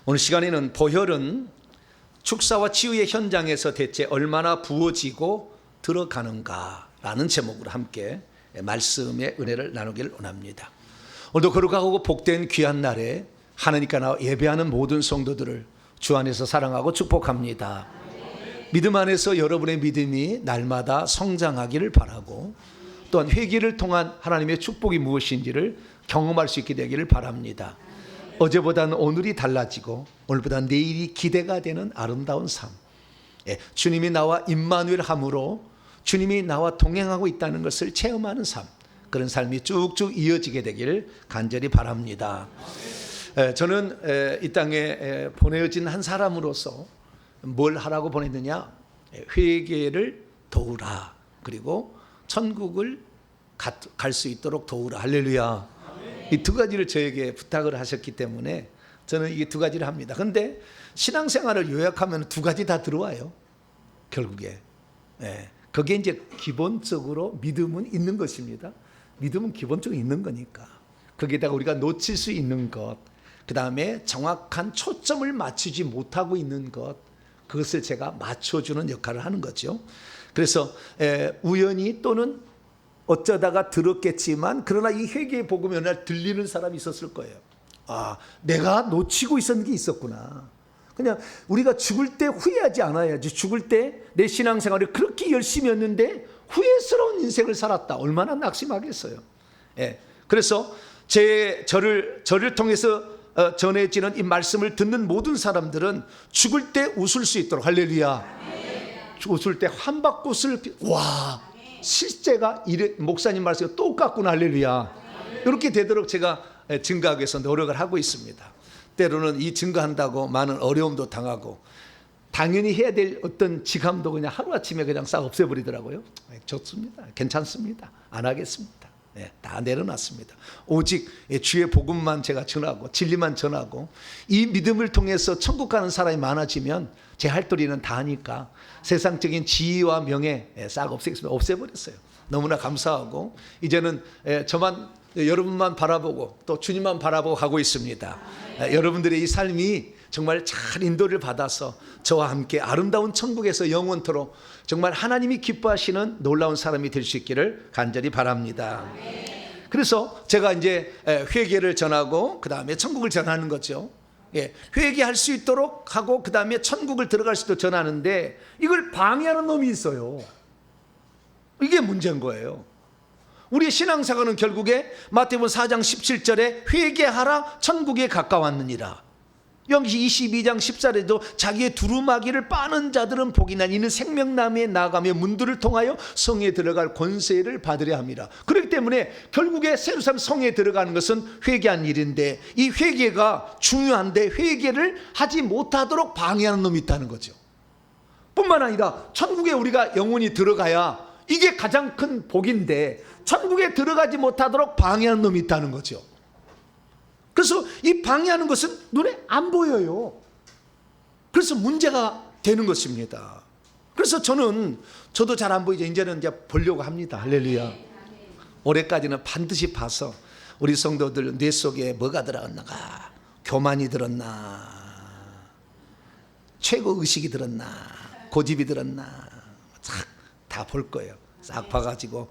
오늘 시간에는 보혈은 축사와 치유의 현장에서 대체 얼마나 부어지고 들어가는가라는 제목으로 함께 말씀의 은혜를 나누기를 원합니다. 오늘도 거룩하고 복된 귀한 날에 하나님께 나와 예배하는 모든 성도들을 주 안에서 사랑하고 축복합니다. 믿음 안에서 여러분의 믿음이 날마다 성장하기를 바라고, 또한 회개를 통한 하나님의 축복이 무엇인지를 경험할 수 있게 되기를 바랍니다. 어제보다는 오늘이 달라지고 오늘보다 내일이 기대가 되는 아름다운 삶, 주님이 나와 임마누엘 함으로 주님이 나와 동행하고 있다는 것을 체험하는 삶, 그런 삶이 쭉쭉 이어지게 되길 간절히 바랍니다. 저는 이 땅에 보내어진 한 사람으로서 뭘 하라고 보냈느냐? 회개를 도우라, 그리고 천국을 갈 수 있도록 도우라. 할렐루야. 이 두 가지를 저에게 부탁을 하셨기 때문에 저는 이 두 가지를 합니다. 그런데 신앙생활을 요약하면 두 가지 다 들어와요, 결국에. 그게 이제 기본적으로 믿음은 있는 것입니다. 믿음은 기본적으로 있는 거니까. 거기에다가 우리가 놓칠 수 있는 것, 그 다음에 정확한 초점을 맞추지 못하고 있는 것, 그것을 제가 맞춰주는 역할을 하는 거죠. 그래서 우연히 또는 어쩌다가 들었겠지만, 그러나 이 회개의 복음이 어느 날 들리는 사람이 있었을 거예요. 아, 내가 놓치고 있었는 게 있었구나. 그냥 우리가 죽을 때 후회하지 않아야지. 죽을 때 내 신앙생활이 그렇게 열심히 했는데 후회스러운 인생을 살았다, 얼마나 낙심하겠어요. 그래서 저를 통해서 전해지는 이 말씀을 듣는 모든 사람들은 죽을 때 웃을 수 있도록, 할렐루야, 웃을 때 환박꽃을 와, 실제가 목사님 말씀이 똑같구나, 할렐루야, 이렇게 되도록 제가 증거하기 위해서 노력을 하고 있습니다. 때로는 이 증거한다고 많은 어려움도 당하고, 당연히 해야 될 어떤 직함도 그냥 하루아침에 그냥 싹 없애버리더라고요. 좋습니다, 괜찮습니다, 안 하겠습니다. 다 내려놨습니다. 오직 주의 복음만 제가 전하고 진리만 전하고, 이 믿음을 통해서 천국 가는 사람이 많아지면 제 할도리는 다 하니까 세상적인 지위와 명예 싹 없애버렸어요. 너무나 감사하고, 이제는 여러분만 바라보고 또 주님만 바라보고 가고 있습니다. 여러분들의 이 삶이 정말 잘 인도를 받아서 저와 함께 아름다운 천국에서 영원토록 정말 하나님이 기뻐하시는 놀라운 사람이 될 수 있기를 간절히 바랍니다. 그래서 제가 이제 회개를 전하고 그 다음에 천국을 전하는 거죠. 회개할 수 있도록 하고 그 다음에 천국을 들어갈 수 있도록 전하는데, 이걸 방해하는 놈이 있어요. 이게 문제인 거예요. 우리의 신앙생활은 결국에 마태복음 4장 17절에 회개하라, 천국에 가까웠느니라. 여기 22장 14절에도 자기의 두루마기를 빠는 자들은 복이나니 이는 생명나무에 나아가며 문들을 통하여 성에 들어갈 권세를 받으려 함이라. 그렇기 때문에 결국에 예루살렘 성에 들어가는 것은 회개한 일인데, 이 회개가 중요한데 회개를 하지 못하도록 방해하는 놈이 있다는 거죠. 뿐만 아니라 천국에 우리가 영원히 들어가야 이게 가장 큰 복인데, 천국에 들어가지 못하도록 방해하는 놈이 있다는 거죠. 그래서 이 방해하는 것은 눈에 안 보여요. 그래서 문제가 되는 것입니다. 그래서 저도 잘 안 보이죠. 이제는 이제 보려고 합니다. 할렐루야. 올해까지는 반드시 봐서 우리 성도들 뇌 속에 뭐가 들어갔는가, 교만이 들었나, 최고 의식이 들었나, 고집이 들었나, 다 볼 거예요. 싹 봐가지고.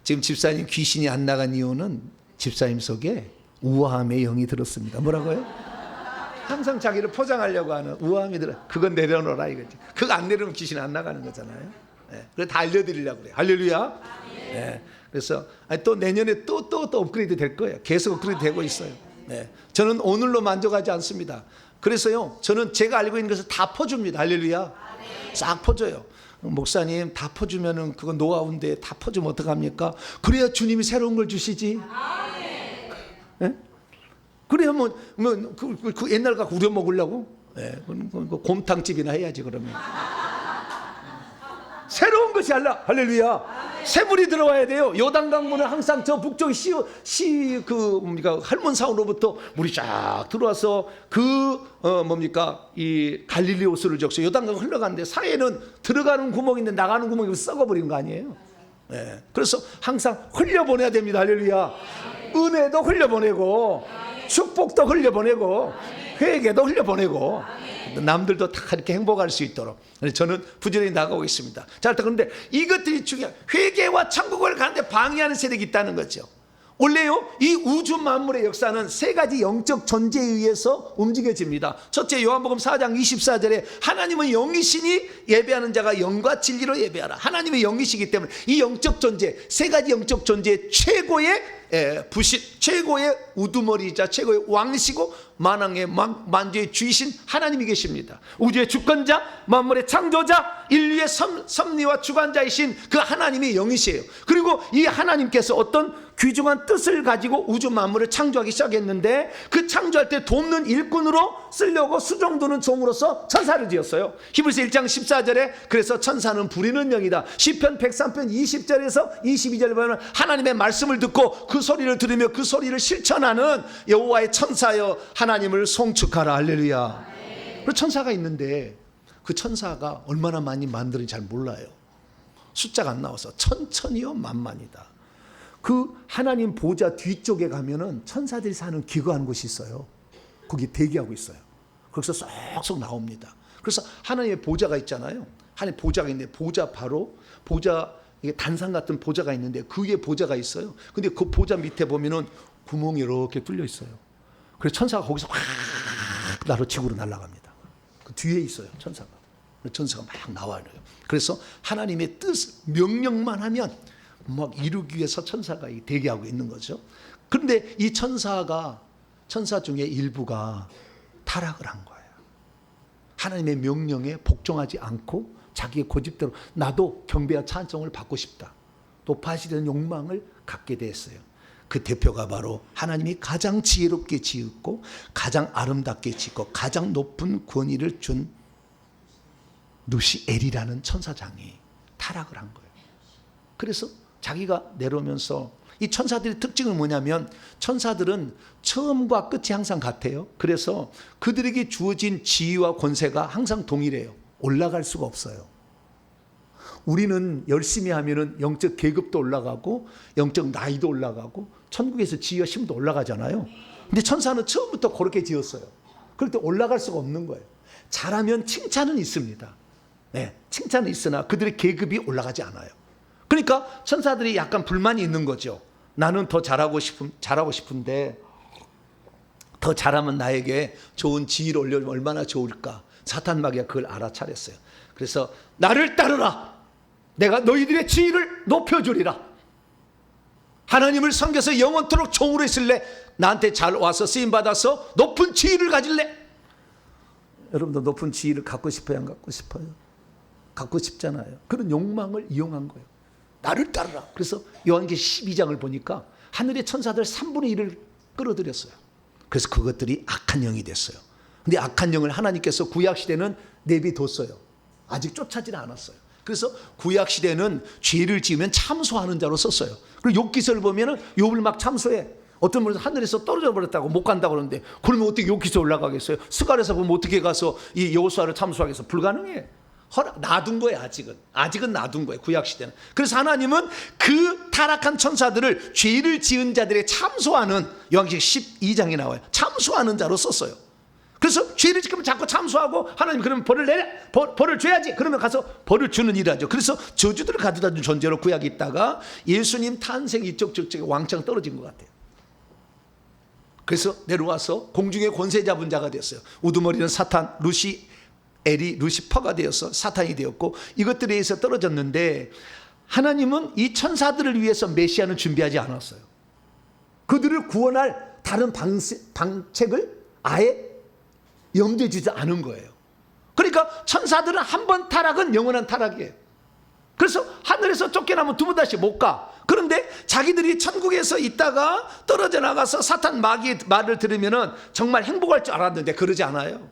지금 집사님 귀신이 안 나간 이유는 집사님 속에 우아함의 영이 들었습니다. 뭐라고요? 항상 자기를 포장하려고 하는 우아함이 들어. 그건 내려놓으라 이거지. 그거 안 내려놓으면 귀신이 안 나가는 거잖아요. 그래서 다 알려드리려고 그래요. 할렐루야. 그래서 또 내년에 또 업그레이드 될 거예요. 계속 업그레이드 되고 있어요. 저는 오늘로 만족하지 않습니다. 그래서요, 저는 제가 알고 있는 것을 다 퍼줍니다. 할렐루야. 싹 퍼줘요. 목사님, 다 퍼주면은 그건 노하우인데 다 퍼주면 어떡합니까? 그래야 주님이 새로운 걸 주시지. 그래야 그 옛날 갖고 우려 먹으려고? 곰탕집이나 해야지. 그러면 새로운 것이 할렐루야. 새물이 들어와야 돼요. 요단강물은 항상 저 북쪽 할몬사우로부터 물이 쫙 들어와서 이 갈릴리 호수를 적셔 요단강 흘러가는데, 사이에는 들어가는 구멍인데 나가는 구멍이 썩어버린 거 아니에요. 그래서 항상 흘려보내야 됩니다. 할렐루야. 은혜도 흘려보내고 축복도 흘려보내고 회개도 흘려보내고 남들도 다 이렇게 행복할 수 있도록 저는 부지런히 나가고 있습니다. 자, 그런데 이것들이 중요한, 회개와 천국을 가는데 방해하는 세력이 있다는 거죠. 원래요, 이 우주 만물의 역사는 세 가지 영적 존재에 의해서 움직여집니다. 첫째, 요한복음 4장 24절에 하나님은 영이시니 예배하는 자가 영과 진리로 예배하라. 하나님의 영이시기 때문에 이 영적 존재, 세 가지 영적 존재의 최고의 부신, 최고의 우두머리이자 최고의 왕이시고 만왕의 만주의 주이신 하나님이 계십니다. 우주의 주권자, 만물의 창조자, 인류의 섭리와 주관자이신 그 하나님이 영이시에요. 그리고 이 하나님께서 어떤 귀중한 뜻을 가지고 우주 만물을 창조하기 시작했는데, 그 창조할 때 돕는 일꾼으로 쓰려고 수종드는 종으로서 천사를 지었어요. 히브리서 1장 14절에 그래서 천사는 부리는 영이다. 시편 103편 20절에서 22절에 보면 하나님의 말씀을 듣고 그 소리를 들으며 그 소리를 실천하는 여호와의 천사여 하나님을 송축하라. 할렐루야. 그리고 천사가 있는데 그 천사가 얼마나 많이 만드는지 잘 몰라요. 숫자가 안 나와서 천천히요 만만이다. 그 하나님 보좌 뒤쪽에 가면은 천사들이 사는 기거하는 곳이 있어요. 거기 대기하고 있어요. 거기서 쏙쏙 나옵니다. 그래서 하나님의 보좌가 있잖아요. 하나님 보좌가 있는데 보좌 이게 단상 같은 보좌가 있는데 그 위에 보좌가 있어요. 근데 그 보좌 밑에 보면은 구멍이 이렇게 뚫려 있어요. 그래서 천사가 거기서 확 나로 지구로 날아갑니다. 그 뒤에 있어요, 천사가. 천사가 막 나와요. 그래서 하나님의 뜻, 명령만 하면 막 이루기 위해서 천사가 대기하고 있는 거죠. 그런데 이 천사 중에 일부가 타락을 한 거예요. 하나님의 명령에 복종하지 않고 자기의 고집대로 나도 경배와 찬송을 받고 싶다, 높아지려는 욕망을 갖게 됐어요. 그 대표가 바로 하나님이 가장 지혜롭게 지었고 가장 아름답게 짓고 가장 높은 권위를 준 루시엘이라는 천사장이 타락을 한 거예요. 그래서 자기가 내려오면서, 이 천사들의 특징은 뭐냐면 천사들은 처음과 끝이 항상 같아요. 그래서 그들에게 주어진 지위와 권세가 항상 동일해요. 올라갈 수가 없어요. 우리는 열심히 하면은 영적 계급도 올라가고 영적 나이도 올라가고 천국에서 지위와 힘도 올라가잖아요. 근데 천사는 처음부터 그렇게 지었어요. 그럴 때 올라갈 수가 없는 거예요. 잘하면 칭찬은 있습니다. 네, 칭찬은 있으나 그들의 계급이 올라가지 않아요. 그러니까 천사들이 약간 불만이 있는 거죠. 나는 더 잘하고 싶은데 더 잘하면 나에게 좋은 지위를 올려주면 얼마나 좋을까. 사탄 마귀가 그걸 알아차렸어요. 그래서 나를 따르라. 내가 너희들의 지위를 높여주리라. 하나님을 섬겨서 영원토록 종으로 있을래? 나한테 잘 와서 쓰임받아서 높은 지위를 가질래? 여러분도 높은 지위를 갖고 싶어요, 안 갖고 싶어요? 갖고 싶잖아요. 그런 욕망을 이용한 거예요. 나를 따르라. 그래서 요한계시 12장을 보니까 하늘의 천사들 3분의 1을 끌어들였어요. 그래서 그것들이 악한 영이 됐어요. 근데 악한 영을 하나님께서 구약시대는 내비뒀어요. 아직 쫓아지는 않았어요. 그래서 구약시대는 죄를 지으면 참소하는 자로 썼어요. 그리고 욥기서를 보면은 욥을 막 참소해. 어떤 분은 하늘에서 떨어져 버렸다고 못 간다고 그러는데, 그러면 어떻게 욥기서 올라가겠어요? 스갈에서 보면 어떻게 가서 이 여호수아를 참소하겠어? 불가능해. 놔둔 거예요. 아직은 놔둔 거예요, 구약시대는. 그래서 하나님은 그 타락한 천사들을 죄를 지은 자들의 참소하는, 요한계시 12장에 나와요, 참소하는 자로 썼어요. 그래서 죄를 지으면 자꾸 참소하고 하나님 그러면 벌을 줘야지. 그러면 가서 벌을 주는 일을 하죠. 그래서 저주들을 가져다 준 존재로 구약이 있다가 예수님 탄생 이쪽 저쪽에 왕창 떨어진 것 같아요. 그래서 내려와서 공중의 권세 잡은 자가 됐어요. 우두머리는 사탄, 루시퍼가 되어서 사탄이 되었고, 이것들에 의해서 떨어졌는데, 하나님은 이 천사들을 위해서 메시아는 준비하지 않았어요. 그들을 구원할 다른 방책을 아예 염두에 두지 않은 거예요. 그러니까 천사들은 한 번 타락은 영원한 타락이에요. 그래서 하늘에서 쫓겨나면 두 번 다시 못 가. 그런데 자기들이 천국에서 있다가 떨어져 나가서 사탄 마귀의 말을 들으면 정말 행복할 줄 알았는데 그러지 않아요.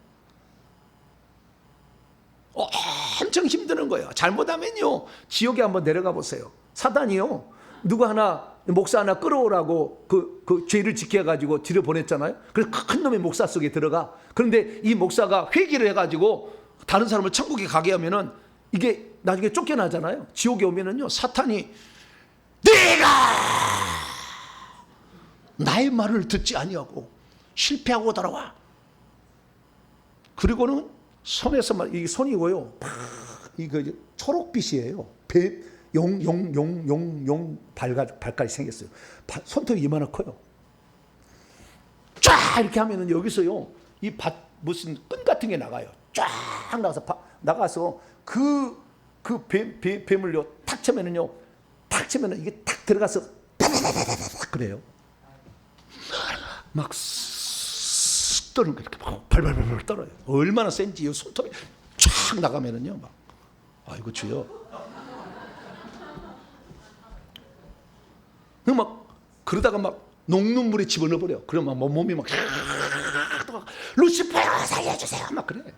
엄청 힘드는 거예요. 잘못하면요, 지옥에 한번 내려가 보세요. 사단이요, 누구 하나, 목사 하나 끌어오라고 그 죄를 지켜가지고 들여보냈잖아요. 그래서 큰 놈의 목사 속에 들어가. 그런데 이 목사가 회개를 해가지고 다른 사람을 천국에 가게 하면은 이게 나중에 쫓겨나잖아요. 지옥에 오면은요, 사탄이 네가 나의 말을 듣지 아니하고 실패하고 돌아와. 그리고는 손에서 막 이 손이고요. 이거 초록빛이에요. 용 발까지 생겼어요. 손톱이 이만하 커요. 쫙 이렇게 하면은 여기서요, 이 무슨 끈 같은 게 나가요. 쫙 나가서 그 뱀을요 탁 치면은요, 탁 치면은 이게 탁 들어가서 그래요. 막 떠는 거 이렇게 막 발발발 떨어요. 얼마나 센지 이 손톱이 쫙 나가면은요, 막 아이고 주여. 막 그러다가 막 녹는 물에 집어넣어 버려. 그러면 막 몸이 막 루시퍼 살려주세요 막 그래.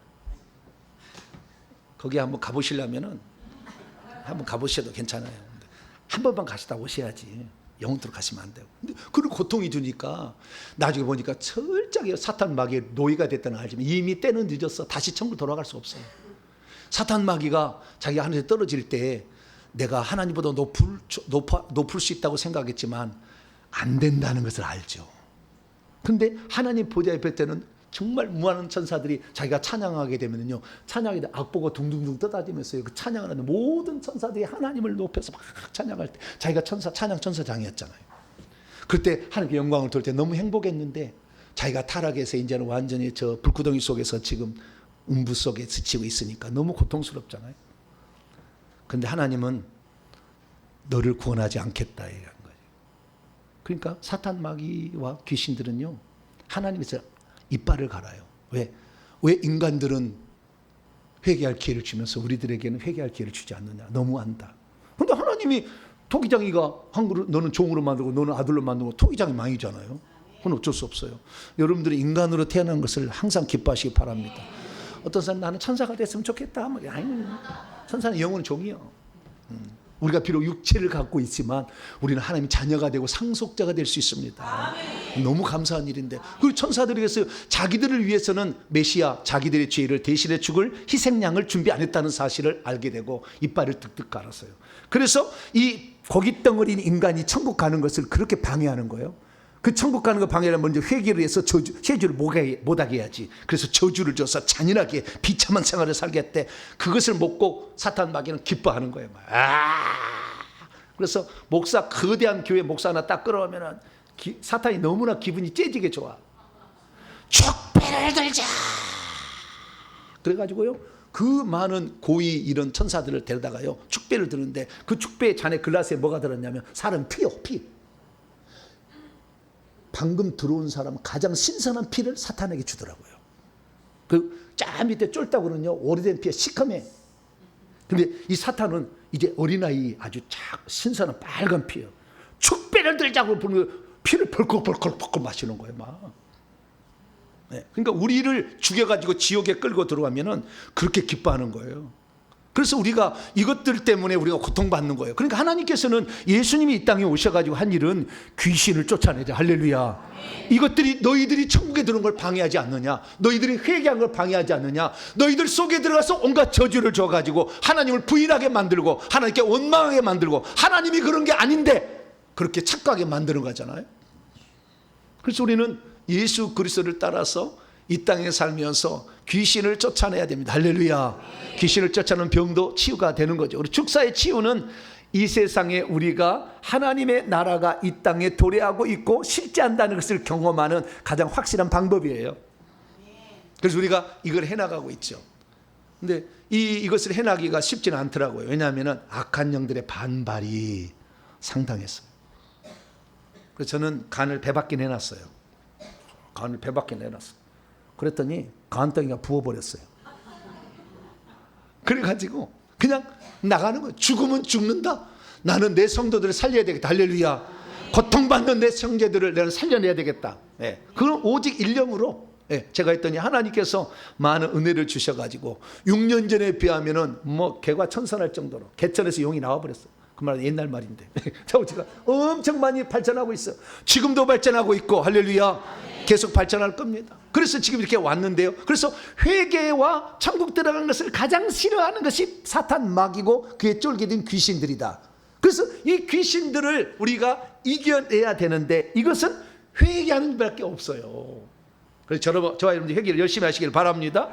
거기 한번 가보시려면은 한번 가보셔도 괜찮아요. 한 번만 가시다 오셔야지. 영원토록 가시면 안 되고. 근데 그런 고통이 드니까 나중에 보니까 철저하게 사탄 마귀의 노예가 됐다는 걸 알지만 이미 때는 늦었어. 다시 천국 돌아갈 수 없어요. 사탄 마귀가 자기가 하늘에 떨어질 때 내가 하나님보다 높을 수 있다고 생각했지만 안 된다는 것을 알죠. 근데 하나님 보좌에 뵐 때는 정말 무한한 천사들이 자기가 찬양하게 되면요, 찬양에 악보가 둥둥둥 떠다니면서 그 찬양을 하는 모든 천사들이 하나님을 높여서 막 찬양할 때 자기가 찬양 천사장이었잖아요. 그때 하나님께 영광을 돌 때 너무 행복했는데 자기가 타락해서 이제는 완전히 저 불구덩이 속에서 지금 음부 속에 스치고 있으니까 너무 고통스럽잖아요. 근데 하나님은 너를 구원하지 않겠다 얘기한 거예요. 그러니까 사탄 마귀와 귀신들은요, 하나님께서 이빨을 갈아요. 왜 인간들은 회개할 기회를 주면서 우리들에게는 회개할 기회를 주지 않느냐. 너무한다. 그런데 하나님이 토기장이가 한 그릇 너는 종으로 만들고 너는 아들로 만들고 토기장이 망이잖아요. 그건 어쩔 수 없어요. 여러분들이 인간으로 태어난 것을 항상 기뻐하시기 바랍니다. 어떤 사람 나는 천사가 됐으면 좋겠다. 아니, 천사는 영혼 종이요. 우리가 비록 육체를 갖고 있지만 우리는 하나님의 자녀가 되고 상속자가 될 수 있습니다. 너무 감사한 일인데, 그리고 천사들이 그래서 자기들을 위해서는 메시아, 자기들의 죄를 대신해 죽을 희생양을 준비 안 했다는 사실을 알게 되고 이빨을 득득 갈았어요. 그래서 이 고깃덩어리인 인간이 천국 가는 것을 그렇게 방해하는 거예요. 그 천국 가는 거 방해하려면 먼저 회개를 해서 회개를 못하게 해야지. 그래서 저주를 줘서 잔인하게 비참한 생활을 살게 했대. 그것을 먹고 사탄 마귀는 기뻐하는 거예요. 그래서 거대한 교회 목사 하나 딱 끌어오면은 사탄이 너무나 기분이 째지게 좋아. 축배를 들자. 그래가지고요, 그 많은 고위 이런 천사들을 데려다가요 축배를 드는데, 그 축배의 잔에 글라스에 뭐가 들었냐면 사람 피. 방금 들어온 사람 가장 신선한 피를 사탄에게 주더라고요. 그 짜 밑에 쫄다고는요, 오래된 피에 시커매. 근데 이 사탄은 이제 어린아이 아주 신선한 빨간 피예요. 축배를 들자고 부르는 피를 벌컥 마시는 거예요, 막. 네. 그러니까 우리를 죽여가지고 지옥에 끌고 들어가면은 그렇게 기뻐하는 거예요. 그래서 우리가 이것들 때문에 우리가 고통받는 거예요. 그러니까 하나님께서는 예수님이 이 땅에 오셔가지고 한 일은 귀신을 쫓아내자. 할렐루야. 이것들이 너희들이 천국에 들어온 걸 방해하지 않느냐, 너희들이 회개한 걸 방해하지 않느냐, 너희들 속에 들어가서 온갖 저주를 줘가지고 하나님을 부인하게 만들고 하나님께 원망하게 만들고 하나님이 그런 게 아닌데 그렇게 착각하게 만드는 거잖아요. 그래서 우리는 예수 그리스도를 따라서 이 땅에 살면서 귀신을 쫓아내야 됩니다. 할렐루야. 귀신을 쫓아내는 병도 치유가 되는 거죠. 우리 축사의 치유는 이 세상에 우리가 하나님의 나라가 이 땅에 도래하고 있고 실제한다는 것을 경험하는 가장 확실한 방법이에요. 그래서 우리가 이걸 해나가고 있죠. 근데 이것을 해나기가 쉽지는 않더라고요. 왜냐하면 악한 영들의 반발이 상당했어요. 그래서 저는 간을 배밖에 내놨어요. 간을 배밖에 내놨어요. 그랬더니 간덩이가 부어버렸어요. 그래가지고 그냥 나가는 거예요. 죽으면 죽는다. 나는 내 성도들을 살려야 되겠다. 할렐루야. 고통받는 내 형제들을 내가 살려내야 되겠다. 네. 그건 오직 일념으로. 네. 제가 했더니 하나님께서 많은 은혜를 주셔가지고 6년 전에 비하면은 뭐 개가 천선할 정도로 개천에서 용이 나와버렸어요. 그 말은 옛날 말인데. 제가 엄청 많이 발전하고 있어요. 지금도 발전하고 있고, 할렐루야. 계속 발전할 겁니다. 그래서 지금 이렇게 왔는데요. 그래서 회개와 천국 들어가는 것을 가장 싫어하는 것이 사탄 마귀고 그의 쫄깃한 귀신들이다. 그래서 이 귀신들을 우리가 이겨내야 되는데 이것은 회개하는 밖에 없어요. 그래서 저와 여러분들 회개를 열심히 하시길 바랍니다.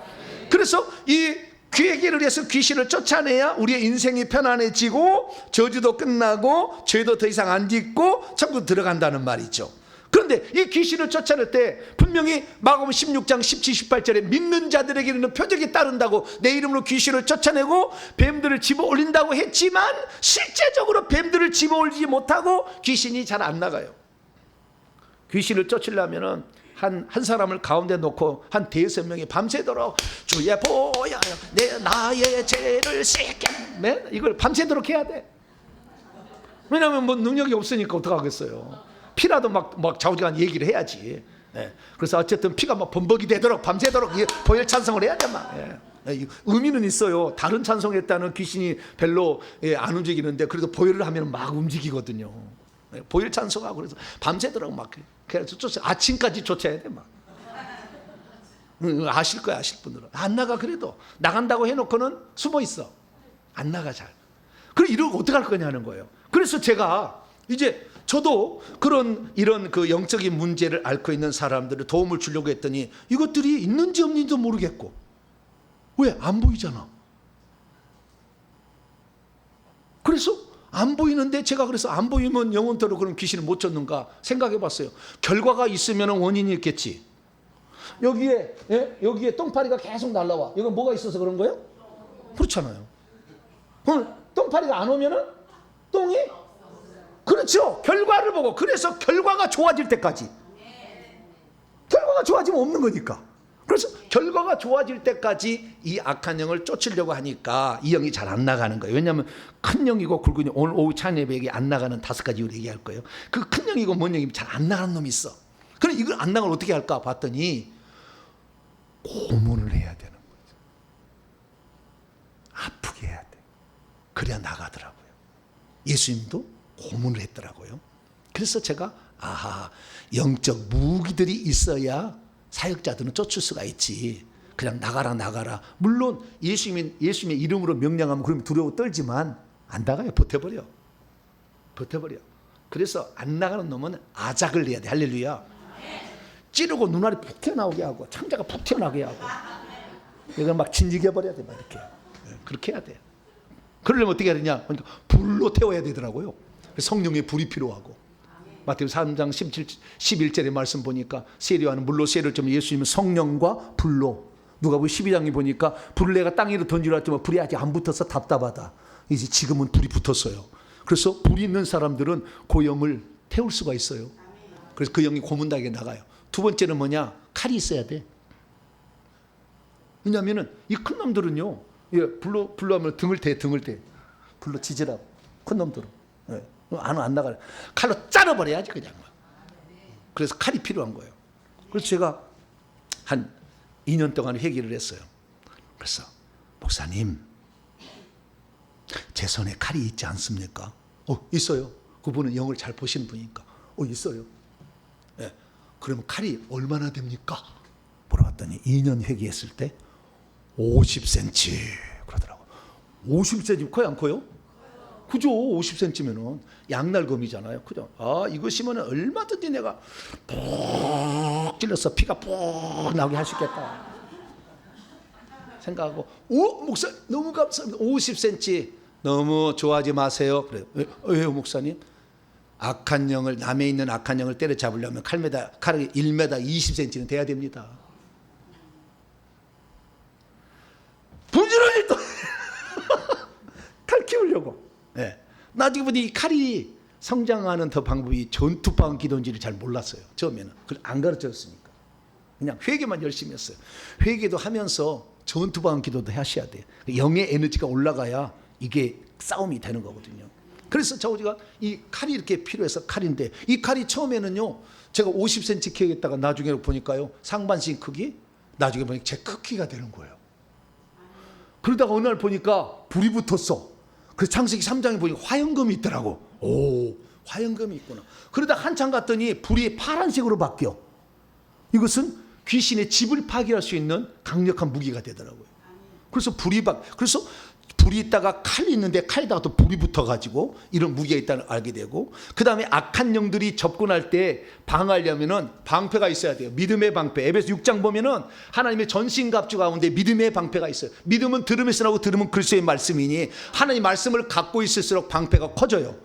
그래서 이 회개를 해서 귀신을 쫓아내야 우리의 인생이 편안해지고 저주도 끝나고 죄도 더 이상 안 짓고 천국 들어간다는 말이죠. 그런데 이 귀신을 쫓아낼 때 분명히 마가복음 16장 17, 18절에 믿는 자들에게는 표적이 따른다고 내 이름으로 귀신을 쫓아내고 뱀들을 집어 올린다고 했지만 실제적으로 뱀들을 집어 올리지 못하고 귀신이 잘 안 나가요. 귀신을 쫓으려면은 한 사람을 가운데 놓고 한 5-6명이 밤새도록 주의 보혈 내 나의 죄를 씻게, 이걸 밤새도록 해야 돼. 왜냐하면 뭐 능력이 없으니까 어떡하겠어요. 피라도 막 좌우지간 얘기를 해야지. 그래서 어쨌든 피가 막 범벅이 되도록 밤새도록 보혈 찬송을 해야 돼. 막. 의미는 있어요. 다른 찬송했다는 귀신이 별로 안 움직이는데 그래도 보혈을 하면 막 움직이거든요. 보혈 찬송하고 그래서 밤새도록 막 그래서 아침까지 쫓아야 돼. 막. 아실 거야, 아실 분들은. 안 나가. 그래도 나간다고 해놓고는 숨어 있어. 안 나가 잘. 그럼 이러고 어떡할 거냐는 거예요. 그래서 제가 이제 저도 이런 그 영적인 문제를 앓고 있는 사람들을 도움을 주려고 했더니 이것들이 있는지 없는지도 모르겠고, 왜? 안 보이잖아. 그래서 안 보이는데 제가 그래서 안 보이면 영원토록 그럼 귀신을 못 쫓는가 생각해 봤어요. 결과가 있으면 원인이 있겠지. 여기에 똥파리가 계속 날라와. 이건 뭐가 있어서 그런 거예요? 그렇잖아요. 그럼 똥파리가 안 오면은 똥이, 그렇죠. 결과를 보고. 그래서 결과가 좋아질 때까지. 결과가 좋아지면 없는 거니까. 그래서 결과가 좋아질 때까지 이 악한 영을 쫓으려고 하니까 이 영이 잘 안 나가는 거예요. 왜냐하면 큰 영이고 굵은 영, 오늘 오후 찬예배에게 안 나가는 5가지 이유를 얘기할 거예요. 그 큰 영이고 뭔 영이 잘 안 나가는 놈이 있어. 그럼 이걸 안 나가면 어떻게 할까 봤더니 고문을 해야 되는 거죠. 아프게 해야 돼. 그래야 나가더라고요. 예수님도 고문을 했더라고요. 그래서 제가 영적 무기들이 있어야 사역자들은 쫓을 수가 있지. 그냥 나가라. 물론 예수님의 이름으로 명령하면 그럼 두려워 떨지만 안 나가요. 버텨버려. 그래서 안 나가는 놈은 아작을 내야 돼. 할렐루야. 찌르고 눈알이 푹 튀어나오게 하고 창자가 푹 튀어나오게 하고 이걸 막 진지게 버려야 돼. 막 이렇게. 그렇게 해야 돼. 그러려면 어떻게 해야 되냐? 그러니까 불로 태워야 되더라고요. 성령의 불이 필요하고. 마태복음 3장 11절의 말씀 보니까 세례요한은 물로 세례를 좀 예수님은 성령과 불로. 누가복음 12장에 보니까 불을 내가 땅 위로 던지려 했지만 불이 아직 안 붙어서 답답하다. 이제 지금은 불이 붙었어요. 그래서 불이 있는 사람들은 그 영을 태울 수가 있어요. 그래서 그 영이 고문당하게 나가요. 두 번째는 뭐냐? 칼이 있어야 돼. 왜냐하면 이 큰 놈들은요, 불로 하면 등을 대. 불로 지지라고. 큰 놈들은. 안 나가요. 칼로 자르버려야지 그냥. 그래서 칼이 필요한 거예요. 그래서 제가 한 2년 동안 회개를 했어요. 그래서 목사님, 제 손에 칼이 있지 않습니까? 있어요. 그분은 영을 잘 보시는 분이니까. 있어요. 그러면 칼이 얼마나 됩니까? 물어봤더니 2년 회개했을 때 50cm 그러더라고요. 50cm 커요, 안 커요? 그죠? 50cm면은 양날검이잖아요. 그죠? 이것이면 얼마든지 내가 푹 찔러서 피가 푹 나오게 할 수 있겠다 생각하고, 목사 너무 감사합니다. 50cm 너무 좋아하지 마세요. 그래요. 왜요, 목사님? 악한 영을, 남에 있는 악한 영을 때려잡으려면 칼이 1m 20cm는 돼야 됩니다. 부지런히 또 칼 키우려고. 나중에 보니 이 칼이 성장하는 더 방법이 전투방 기도인지를 잘 몰랐어요. 처음에는. 그걸 안 가르쳐줬으니까. 그냥 회개만 열심히 했어요. 회개도 하면서 전투방 기도도 하셔야 돼요. 영의 에너지가 올라가야 이게 싸움이 되는 거거든요. 그래서 저희가 이 칼이 이렇게 필요해서 칼인데, 이 칼이 처음에는요, 제가 50cm 키우겠다가 나중에 보니까요, 상반신 크기, 나중에 보니까 제 크기가 되는 거예요. 그러다가 어느 날 보니까 불이 붙었어. 그래서 창세기 3장에 보니까 화영검이 있더라고. 화영검이 있구나. 그러다 한참 갔더니 불이 파란색으로 바뀌어. 이것은 귀신의 집을 파괴할 수 있는 강력한 무기가 되더라고요. 그래서 그래서 불이 있다가 칼이 있는데 칼에다가 또 불이 붙어가지고 이런 무기가 있다는 걸 알게 되고, 그 다음에 악한 영들이 접근할 때 방어하려면은 방패가 있어야 돼요. 믿음의 방패. 에베소 6장 보면은 하나님의 전신갑주 가운데 믿음의 방패가 있어요. 믿음은 들음에서 나오고 들음은 그리스도의 말씀이니 하나님 말씀을 갖고 있을수록 방패가 커져요.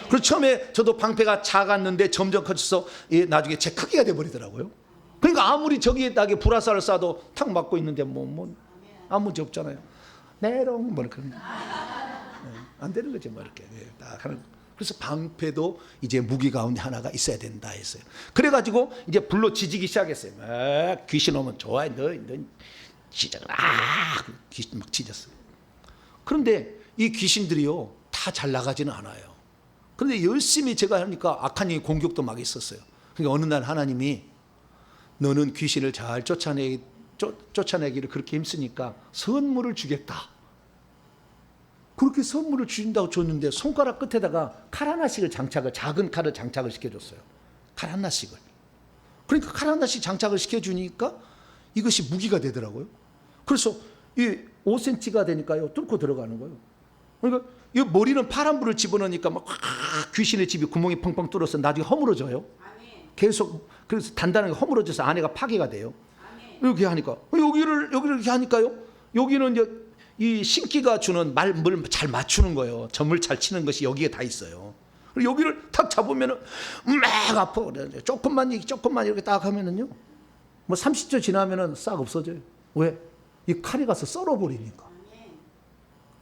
그래서 처음에 저도 방패가 작았는데 점점 커져서 나중에 제 크기가 돼버리더라고요. 그러니까 아무리 저기에다가 불화살을 쏴도 탁 맞고 있는데 뭐 아무 문제 없잖아요. 내롱 뭐 그런 안 되는 거죠, 뭐 이렇게 딱 하는. 그래서 방패도 이제 무기 가운데 하나가 있어야 된다 했어요. 그래가지고 이제 불로 지지기 시작했어요. 막 귀신 오면 좋아해, 너 지져라. 귀신 막 지졌어요. 그런데 이 귀신들이요 다 잘 나가지는 않아요. 그런데 열심히 제가 하니까 악한 영이 공격도 막 있었어요. 그러니까 어느 날 하나님이 너는 귀신을 잘 쫓아내기를 그렇게 힘쓰니까 선물을 주겠다. 그렇게 선물을 주신다고 줬는데 손가락 끝에다가 칼 하나씩을 장착을, 작은 칼을 장착을 시켜줬어요. 칼 하나씩을. 그러니까 칼 하나씩 장착을 시켜주니까 이것이 무기가 되더라고요. 그래서 이 5cm가 되니까요 뚫고 들어가는 거예요. 그러니까 이 머리는 파란 불을 집어넣으니까 막 귀신의 집이 구멍이 펑펑 뚫어서 나중에 허물어져요. 계속 그래서 단단하게 허물어져서 안에가 파괴가 돼요. 이렇게 하니까 여기를 이렇게 하니까요. 여기는 이제 이 신기가 주는 말을 잘 맞추는 거예요. 점을 잘 치는 것이 여기에 다 있어요. 그리고 여기를 탁 잡으면은 막 아파. 조금만 이렇게 딱 하면은요. 뭐 30초 지나면은 싹 없어져요. 왜? 이 칼이 가서 썰어버리니까.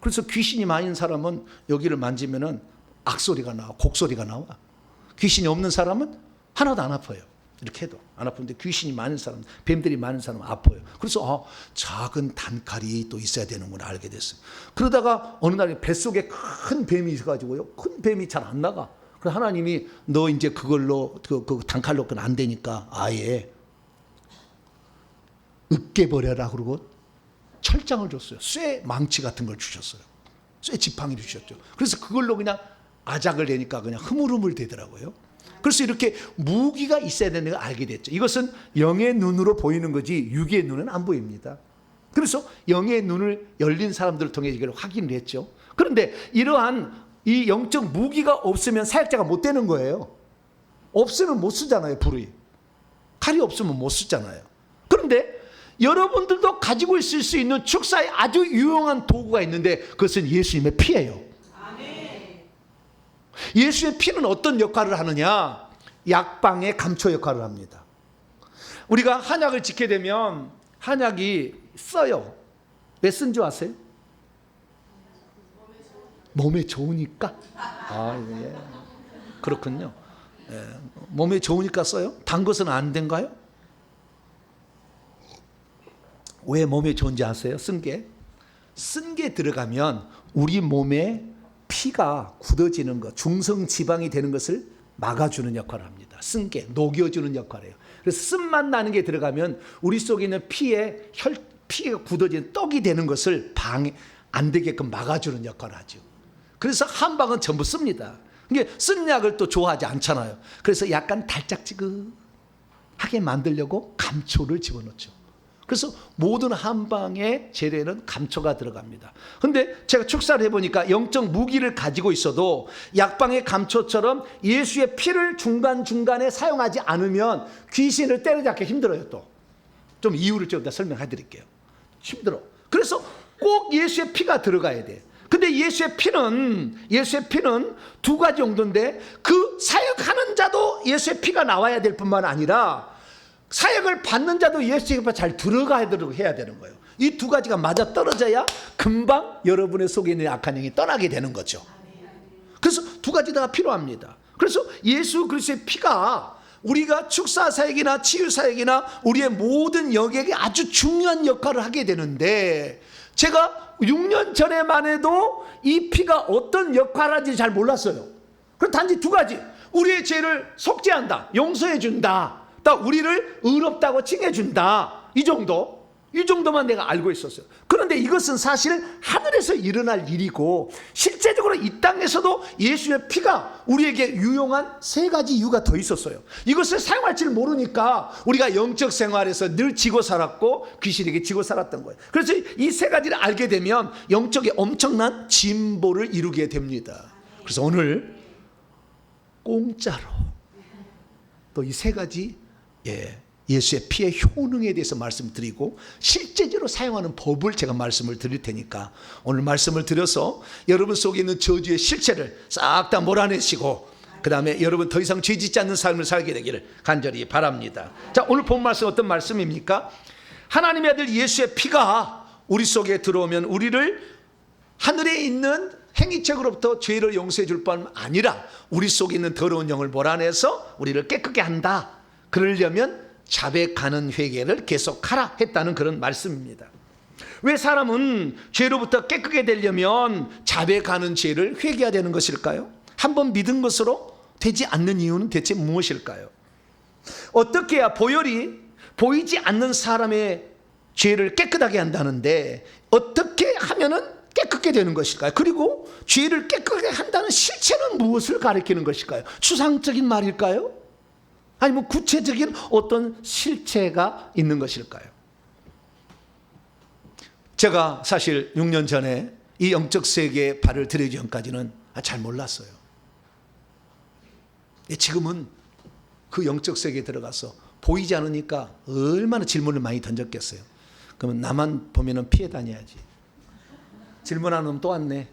그래서 귀신이 많은 사람은 여기를 만지면은 악소리가 나와, 곡소리가 나와. 귀신이 없는 사람은 하나도 안 아파요. 이렇게 해도 안 아픈데 귀신이 많은 사람, 뱀들이 많은 사람은 아파요. 그래서 작은 단칼이 또 있어야 되는구나 알게 됐어요. 그러다가 어느 날 뱃속에 큰 뱀이 있어가지고요. 큰 뱀이 잘 안 나가. 그래서 하나님이 너 이제 그걸로 그 단칼로 그건 안 되니까 아예 으깨버려라 그러고 철장을 줬어요. 쇠 망치 같은 걸 주셨어요. 쇠 지팡이를 주셨죠. 그래서 그걸로 그냥 아작을 내니까 그냥 흐물흐물 되더라고요. 그래서 이렇게 무기가 있어야 되는 걸 알게 됐죠. 이것은 영의 눈으로 보이는 거지 육의 눈은 안 보입니다. 그래서 영의 눈을 열린 사람들을 통해 이걸 확인을 했죠. 그런데 이러한 이 영적 무기가 없으면 사역자가 못 되는 거예요. 없으면 못 쓰잖아요. 불이. 칼이 없으면 못 쓰잖아요. 그런데 여러분들도 가지고 있을 수 있는 축사에 아주 유용한 도구가 있는데 그것은 예수님의 피예요. 예수의 피는 어떤 역할을 하느냐? 약방의 감초 역할을 합니다. 우리가 한약을 짓게 되면 한약이 써요. 왜 쓴 줄 아세요? 몸에 좋으니까. 예. 그렇군요. 예. 몸에 좋으니까 써요? 단 것은 안 된가요? 왜 몸에 좋은지 아세요? 쓴 게 들어가면 우리 몸에 피가 굳어지는 것, 중성 지방이 되는 것을 막아주는 역할을 합니다. 쓴 게 녹여주는 역할이에요. 그래서 쓴맛 나는 게 들어가면 우리 속에 있는 피가 굳어지는 떡이 되는 것을 방해 안 되게끔 막아주는 역할을 하죠. 그래서 한방은 전부 씁니다. 이게 쓴 약을 또 좋아하지 않잖아요. 그래서 약간 달짝지근하게 만들려고 감초를 집어넣죠. 그래서 모든 한방의 재료에는 감초가 들어갑니다. 그런데 제가 축사를 해보니까 영적 무기를 가지고 있어도 약방의 감초처럼 예수의 피를 중간중간에 사용하지 않으면 귀신을 때려잡기 힘들어요. 또 좀 이유를 좀 설명해 드릴게요. 힘들어. 그래서 꼭 예수의 피가 들어가야 돼. 근데 예수의 피는 두 가지 정도인데 그 사역하는 자도 예수의 피가 나와야 될 뿐만 아니라 사역을 받는 자도 예수의 피가 잘 들어가야 해야 되는 거예요. 이 두 가지가 맞아 떨어져야 금방 여러분의 속에 있는 악한 영이 떠나게 되는 거죠. 그래서 두 가지 다 필요합니다. 그래서 예수 그리스도의 피가 우리가 축사 사역이나 치유 사역이나 우리의 모든 영역에 아주 중요한 역할을 하게 되는데 제가 6년 전에만 해도 이 피가 어떤 역할을 하는지 잘 몰랐어요. 그럼 단지 두 가지. 우리의 죄를 속죄한다. 용서해 준다. 또 우리를 의롭다고 칭해 준다. 이 정도 이 정도만 내가 알고 있었어요. 그런데 이것은 사실 하늘에서 일어날 일이고 실제적으로 이 땅에서도 예수의 피가 우리에게 유용한 세 가지 이유가 더 있었어요. 이것을 사용할 줄 모르니까 우리가 영적 생활에서 늘 지고 살았고 귀신에게 지고 살았던 거예요. 그래서 이 세 가지를 알게 되면 영적에 엄청난 진보를 이루게 됩니다. 그래서 오늘 공짜로 또 이 세 가지 예수의 피의 효능에 대해서 말씀드리고 실제적으로 사용하는 법을 제가 말씀을 드릴 테니까 오늘 말씀을 드려서 여러분 속에 있는 저주의 실체를 싹 다 몰아내시고 그 다음에 여러분 더 이상 죄 짓지 않는 삶을 살게 되기를 간절히 바랍니다. 자, 오늘 본 말씀 어떤 말씀입니까? 하나님의 아들 예수의 피가 우리 속에 들어오면 우리를 하늘에 있는 행위책으로부터 죄를 용서해 줄 뿐 아니라 우리 속에 있는 더러운 영을 몰아내서 우리를 깨끗게 한다. 그러려면 자백하는 회개를 계속하라 했다는 그런 말씀입니다. 왜 사람은 죄로부터 깨끗게 되려면 자백하는 죄를 회개해야 되는 것일까요? 한번 믿은 것으로 되지 않는 이유는 대체 무엇일까요? 어떻게 해야 보혈이 보이지 않는 사람의 죄를 깨끗하게 한다는데 어떻게 하면은 깨끗게 되는 것일까요? 그리고 죄를 깨끗게 한다는 실체는 무엇을 가리키는 것일까요? 추상적인 말일까요? 아니면 구체적인 어떤 실체가 있는 것일까요? 제가 사실 6년 전에 이 영적 세계에 발을 들이기 전까지는 잘 몰랐어요. 지금은 그 영적 세계에 들어가서 보이지 않으니까 얼마나 질문을 많이 던졌겠어요. 그러면 나만 보면은 피해 다녀야지. 질문하는 놈 또 왔네.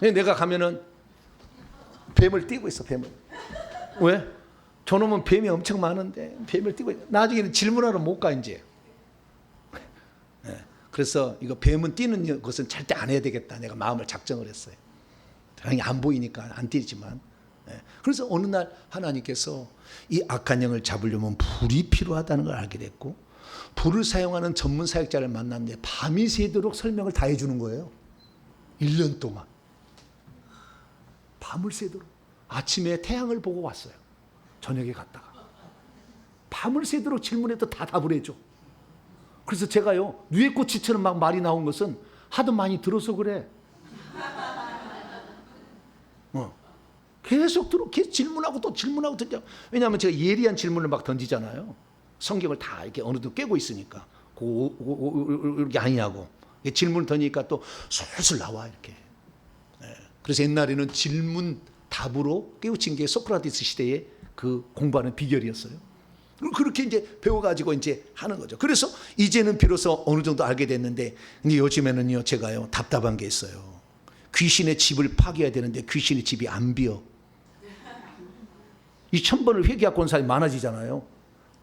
내가 가면은 뱀을 띄고 있어, 뱀을. 왜? 저놈은 뱀이 엄청 많은데 뱀을 띄고 있어. 나중에는 질문하러 못 가 이제. 그래서 이거 뱀은 띄는 것은 절대 안 해야 되겠다. 내가 마음을 작정을 했어요. 당연히 안 보이니까 안 띄지만. 그래서 어느 날 하나님께서 이 악한 영을 잡으려면 불이 필요하다는 걸 알게 됐고 불을 사용하는 전문 사역자를 만났는데 밤이 새도록 설명을 다 해주는 거예요. 1년 동안. 밤을 새도록. 아침에 태양을 보고 왔어요. 저녁에 갔다가. 밤을 새도록 질문해도 다 답을 해줘. 그래서 제가요, 누에꽃이처럼 막 말이 나온 것은 하도 많이 들어서 그래. 계속 질문하고 또 질문하고 던져. 왜냐하면 제가 예리한 질문을 막 던지잖아요. 성경을 다 이렇게 어느 정도 깨고 있으니까. 이렇게 아니냐고. 질문을 던지니까 또 솔솔 나와, 이렇게. 그래서 옛날에는 질문 답으로 깨우친 게 소크라테스 시대의 그 공부하는 비결이었어요. 그렇게 이제 배워가지고 이제 하는 거죠. 그래서 이제는 비로소 어느 정도 알게 됐는데, 근데 요즘에는요, 제가요, 답답한 게 있어요. 귀신의 집을 파괴해야 되는데 귀신의 집이 안 비어. 이 1000번을 회개하고 온 사람이 많아지잖아요.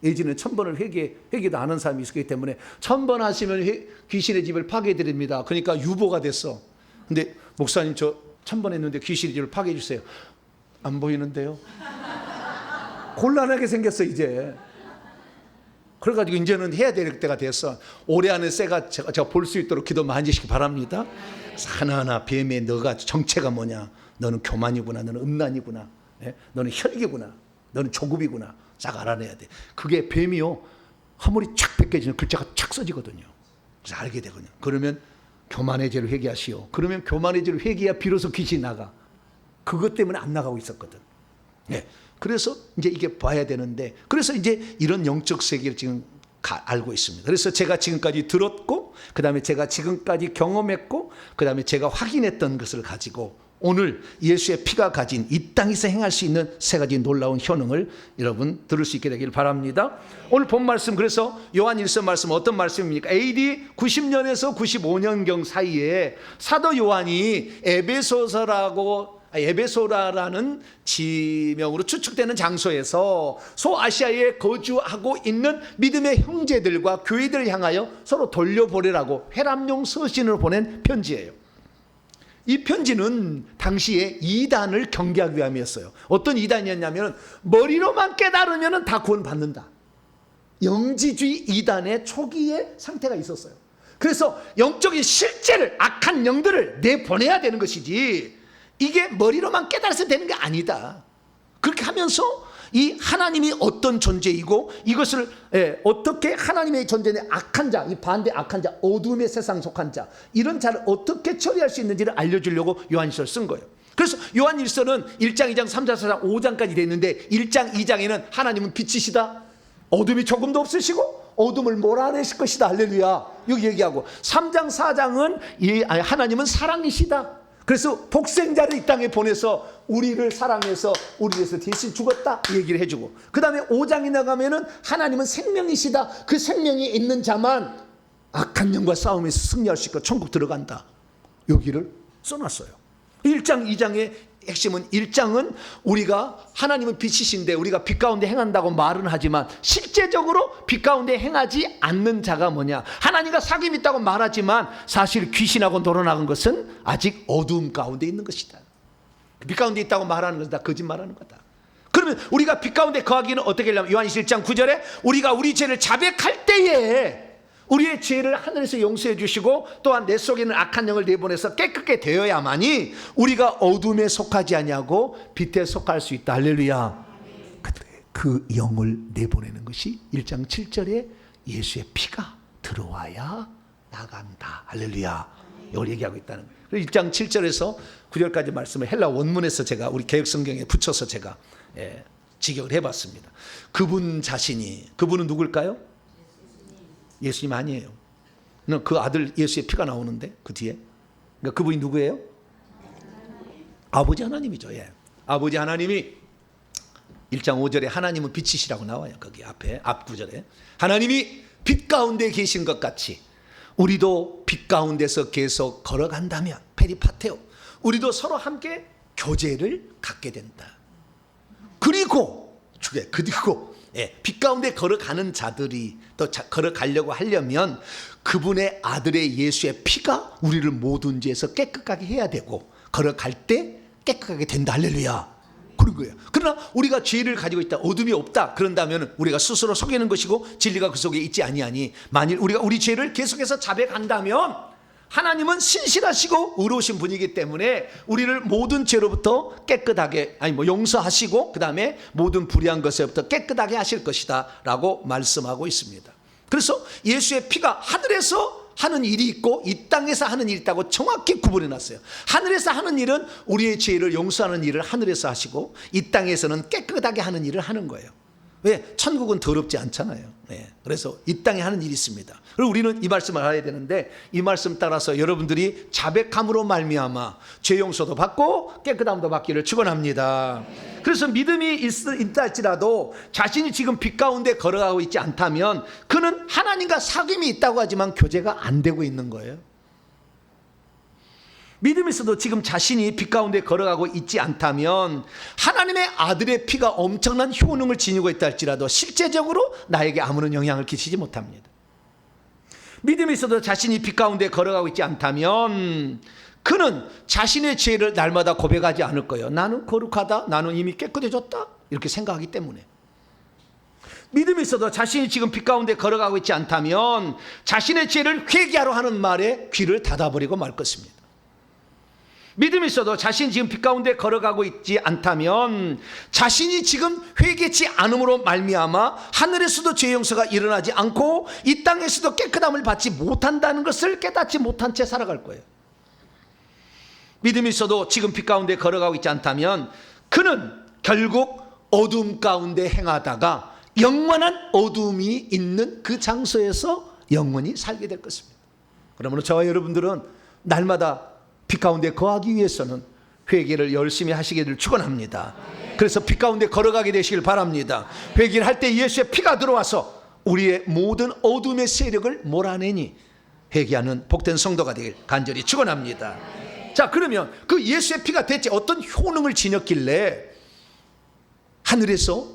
예전에 1000번을 회개도 안 한 사람이 있었기 때문에 1000번 하시면 귀신의 집을 파괴해드립니다. 그러니까 유보가 됐어. 근데 목사님 저 1000번 했는데 귀신의 집을 파괴해 주세요. 안 보이는데요. 곤란하게 생겼어 이제. 그래가지고 이제는 해야 될 때가 됐어. 올해 안에 제가 볼 수 있도록 기도 많이 해주시기 바랍니다. 하나하나 뱀에 너가 정체가 뭐냐. 너는 교만이구나. 너는 음란이구나. 너는 혈기구나. 너는 조급이구나. 싹 알아내야 돼. 그게 뱀이요, 허물이 촥 벗겨지는 글자가 촥 써지거든요. 그래서 알게 되거든요. 그러면 교만의 죄를 회개하시오. 그러면 교만의 죄를 회개해야 비로소 귀신이 나가. 그것 때문에 안 나가고 있었거든. 그래서 이제 이게 봐야 되는데, 그래서 이제 이런 영적 세계를 지금 알고 있습니다. 그래서 제가 지금까지 들었고, 그 다음에 제가 지금까지 경험했고, 그 다음에 제가 확인했던 것을 가지고 오늘 예수의 피가 가진 이 땅에서 행할 수 있는 세 가지 놀라운 효능을 여러분 들을 수 있게 되길 바랍니다. 오늘 본 말씀, 그래서 요한일서 말씀 어떤 말씀입니까? AD 90년에서 95년경 사이에 사도 요한이 에베소라는 지명으로 추측되는 장소에서 소아시아에 거주하고 있는 믿음의 형제들과 교회들을 향하여 서로 돌려보내라고 회람용 서신을 보낸 편지예요. 이 편지는 당시에 이단을 경계하기 위함이었어요. 어떤 이단이었냐면 머리로만 깨달으면 다 구원받는다. 영지주의 이단의 초기의 상태가 있었어요. 그래서 영적인 실제를, 악한 영들을 내보내야 되는 것이지 이게 머리로만 깨달아서 되는 게 아니다. 그렇게 하면서 이 하나님이 어떤 존재이고 이것을 어떻게 하나님의 존재는 악한 자, 이 반대 악한 자, 어둠의 세상 속한 자, 이런 자를 어떻게 처리할 수 있는지를 알려주려고 요한일서를 쓴 거예요. 그래서 요한일서는 1장, 2장, 3장, 4장, 5장까지 돼 있는데 1장, 2장에는 하나님은 빛이시다, 어둠이 조금도 없으시고 어둠을 몰아내실 것이다, 할렐루야, 여기 얘기하고 3장, 4장은 하나님은 사랑이시다, 그래서 독생자를 이 땅에 보내서 우리를 사랑해서 우리 위해서 대신 죽었다, 이 얘기를 해주고, 그 다음에 5장에 나가면은 하나님은 생명이시다, 그 생명이 있는 자만 악한 영과 싸움에서 승리할 수 있고 천국 들어간다, 여기를 써놨어요. 1장, 2장의 핵심은 1장은 우리가 하나님은 빛이신데 우리가 빛 가운데 행한다고 말은 하지만 실제적으로 빛 가운데 행하지 않는 자가 뭐냐, 하나님과 사귐이 있다고 말하지만 사실 귀신하고 놀아나간 것은 아직 어두움 가운데 있는 것이다. 빛 가운데 있다고 말하는 것은 다 거짓말하는 거다. 그러면 우리가 빛 가운데 거하기는 어떻게 하려면 요한일서 1장 9절에 우리가 우리 죄를 자백할 때에 우리의 죄를 하늘에서 용서해 주시고 또한 내 속에 있는 악한 영을 내보내서 깨끗게 되어야만이 우리가 어둠에 속하지 아니하고 빛에 속할 수 있다, 할렐루야. 그 영을 내보내는 것이 1장 7절에 예수의 피가 들어와야 나간다, 할렐루야, 이걸 얘기하고 있다는 거예요. 그래서 1장 7절에서 9절까지 말씀을 헬라 원문에서 제가 우리 개역성경에 붙여서 제가 직역을 해봤습니다. 그분 자신이, 그분은 누굴까요? 예수님 아니에요. 그 아들 예수의 피가 나오는데 그 뒤에, 그러니까 그분이 누구예요? 아버지 하나님이죠. 예. 아버지 하나님이 1장 5절에 하나님은 빛이시라고 나와요. 거기 앞에 앞 구절에 하나님이 빛 가운데 계신 것 같이 우리도 빛 가운데서 계속 걸어간다면 페리파테오, 우리도 서로 함께 교제를 갖게 된다. 그리고 빛 가운데 걸어가는 자들이 또 걸어가려고 하려면 그분의 아들의 예수의 피가 우리를 모든 죄에서 깨끗하게 해야 되고 걸어갈 때 깨끗하게 된다, 할렐루야, 그런 거예요. 그러나 우리가 죄를 가지고 있다, 어둠이 없다 그런다면 우리가 스스로 속이는 것이고 진리가 그 속에 있지 아니하니, 만일 우리가 우리 죄를 계속해서 자백한다면 하나님은 신실하시고 의로우신 분이기 때문에 우리를 모든 죄로부터 깨끗하게 용서하시고 그 다음에 모든 불의한 것에부터 깨끗하게 하실 것이다 라고 말씀하고 있습니다. 그래서 예수의 피가 하늘에서 하는 일이 있고 이 땅에서 하는 일이 있다고 정확히 구분해 놨어요. 하늘에서 하는 일은 우리의 죄를 용서하는 일을 하늘에서 하시고 이 땅에서는 깨끗하게 하는 일을 하는 거예요. 왜? 천국은 더럽지 않잖아요. 네. 그래서 이 땅에 하는 일이 있습니다. 그리고 우리는 이 말씀을 알아야 되는데 이 말씀 따라서 여러분들이 자백함으로 말미암아 죄 용서도 받고 깨끗함도 받기를 축원합니다. 그래서 믿음이 있다 할지라도 자신이 지금 빛 가운데 걸어가고 있지 않다면 그는 하나님과 사귐이 있다고 하지만 교제가 안 되고 있는 거예요. 믿음이 있어도 지금 자신이 빛 가운데 걸어가고 있지 않다면 하나님의 아들의 피가 엄청난 효능을 지니고 있다 할지라도 실제적으로 나에게 아무런 영향을 끼치지 못합니다. 믿음이 있어도 자신이 빛 가운데 걸어가고 있지 않다면 그는 자신의 죄를 날마다 고백하지 않을 거예요. 나는 거룩하다, 나는 이미 깨끗해졌다, 이렇게 생각하기 때문에. 믿음이 있어도 자신이 지금 빛 가운데 걸어가고 있지 않다면 자신의 죄를 회개하러 하는 말에 귀를 닫아버리고 말 것입니다. 믿음이 있어도 자신이 지금 빛 가운데 걸어가고 있지 않다면 자신이 지금 회개치 않음으로 말미암아 하늘에서도 죄 용서가 일어나지 않고 이 땅에서도 깨끗함을 받지 못한다는 것을 깨닫지 못한 채 살아갈 거예요. 믿음이 있어도 지금 빛 가운데 걸어가고 있지 않다면 그는 결국 어둠 가운데 행하다가 영원한 어둠이 있는 그 장소에서 영원히 살게 될 것입니다. 그러므로 저와 여러분들은 날마다 빛 가운데 거하기 위해서는 회개를 열심히 하시기를 축원합니다. 그래서 빛 가운데 걸어가게 되시길 바랍니다. 회개를 할 때 예수의 피가 들어와서 우리의 모든 어둠의 세력을 몰아내니 회개하는 복된 성도가 되길 간절히 축원합니다. 자, 그러면 그 예수의 피가 대체 어떤 효능을 지녔길래 하늘에서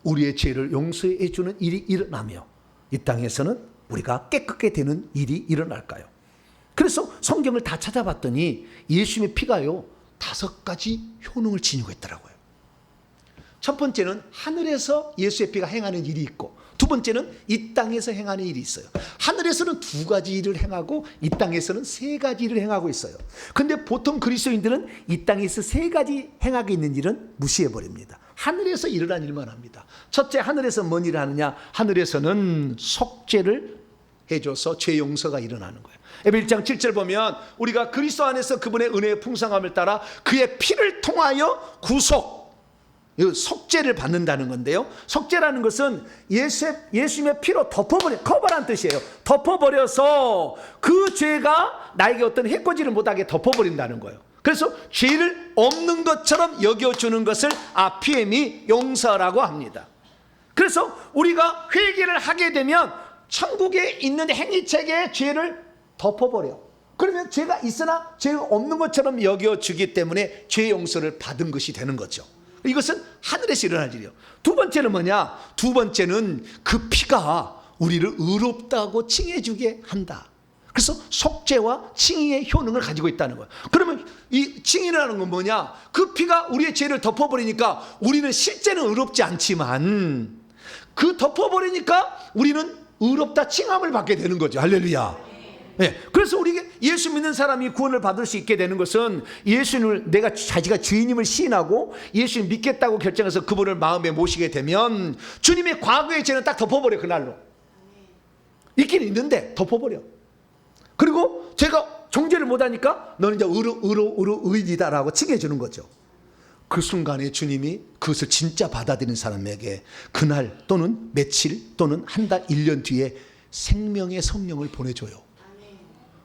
우리의 죄를 용서해 주는 일이 일어나며 이 땅에서는 우리가 깨끗게 되는 일이 일어날까요? 그래서 성경을 다 찾아봤더니 예수님의 피가요 5가지 효능을 지니고 있더라고요. 첫 번째는 하늘에서 예수의 피가 행하는 일이 있고, 두 번째는 이 땅에서 행하는 일이 있어요. 하늘에서는 2가지 일을 행하고 이 땅에서는 3가지 일을 행하고 있어요. 근데 보통 그리스도인들은 이 땅에서 3가지 행하고 있는 일은 무시해버립니다. 하늘에서 일어난 일만 합니다. 첫째, 하늘에서 뭔 일을 하느냐? 하늘에서는 속죄를 해줘서 죄 용서가 일어나는 거예요. 에베 1장 7절 보면 우리가 그리스도 안에서 그분의 은혜의 풍성함을 따라 그의 피를 통하여 구속, 속죄를 받는다는 건데요. 속죄라는 것은 예수님의 피로 커버란 뜻이에요. 덮어버려서 그 죄가 나에게 어떤 해코지를 못하게 덮어버린다는 거예요. 그래서 죄를 없는 것처럼 여겨주는 것을 아피엠이 용서라고 합니다. 그래서 우리가 회개를 하게 되면 천국에 있는 행위체계의 죄를 덮어버려. 그러면 죄가 있으나 죄가 없는 것처럼 여겨주기 때문에 죄 용서를 받은 것이 되는 거죠. 이것은 하늘에서 일어날 일이에요. 두 번째는 뭐냐? 두 번째는 그 피가 우리를 의롭다고 칭해주게 한다. 그래서 속죄와 칭의의 효능을 가지고 있다는 거예요. 그러면 이 칭의라는 건 뭐냐? 그 피가 우리의 죄를 덮어버리니까 우리는 실제는 의롭지 않지만 그 덮어버리니까 우리는 의롭다 칭함을 받게 되는 거죠. 할렐루야. 네, 그래서 우리 예수 믿는 사람이 구원을 받을 수 있게 되는 것은 예수님을 내가 자기가 주인임을 시인하고 예수님 믿겠다고 결정해서 그분을 마음에 모시게 되면 주님의 과거의 죄는 딱 덮어버려. 그날로 있긴 있는데 덮어버려. 그리고 제가 정죄를 못하니까 너는 이제 의인이다라고 칭해주는 거죠. 그 순간에 주님이 그것을 진짜 받아들이는 사람에게 그날 또는 며칠 또는 한 달, 1년 뒤에 생명의 성령을 보내줘요.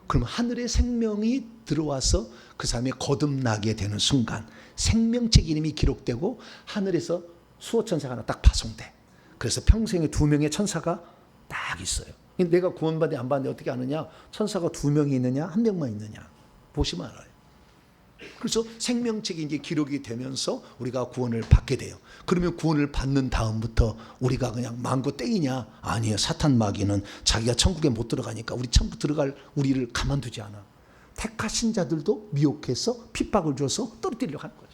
그럼 하늘의 생명이 들어와서 그 사람이 거듭나게 되는 순간 생명책 이름이 기록되고 하늘에서 수호천사가 하나 딱 파송돼. 그래서 평생에 2명의 천사가 딱 있어요. 내가 구원받지 안 받는데 어떻게 아느냐? 천사가 2명이 있느냐 1명만 있느냐 보시면 알아요. 그래서 생명책이 이제 기록이 되면서 우리가 구원을 받게 돼요. 그러면 구원을 받는 다음부터 우리가 그냥 망고 땡이냐? 아니에요. 사탄 마귀는 자기가 천국에 못 들어가니까 우리 천국 들어갈 우리를 가만두지 않아. 택하신 자들도 미혹해서 핍박을 줘서 떨어뜨리려고 하는 거죠.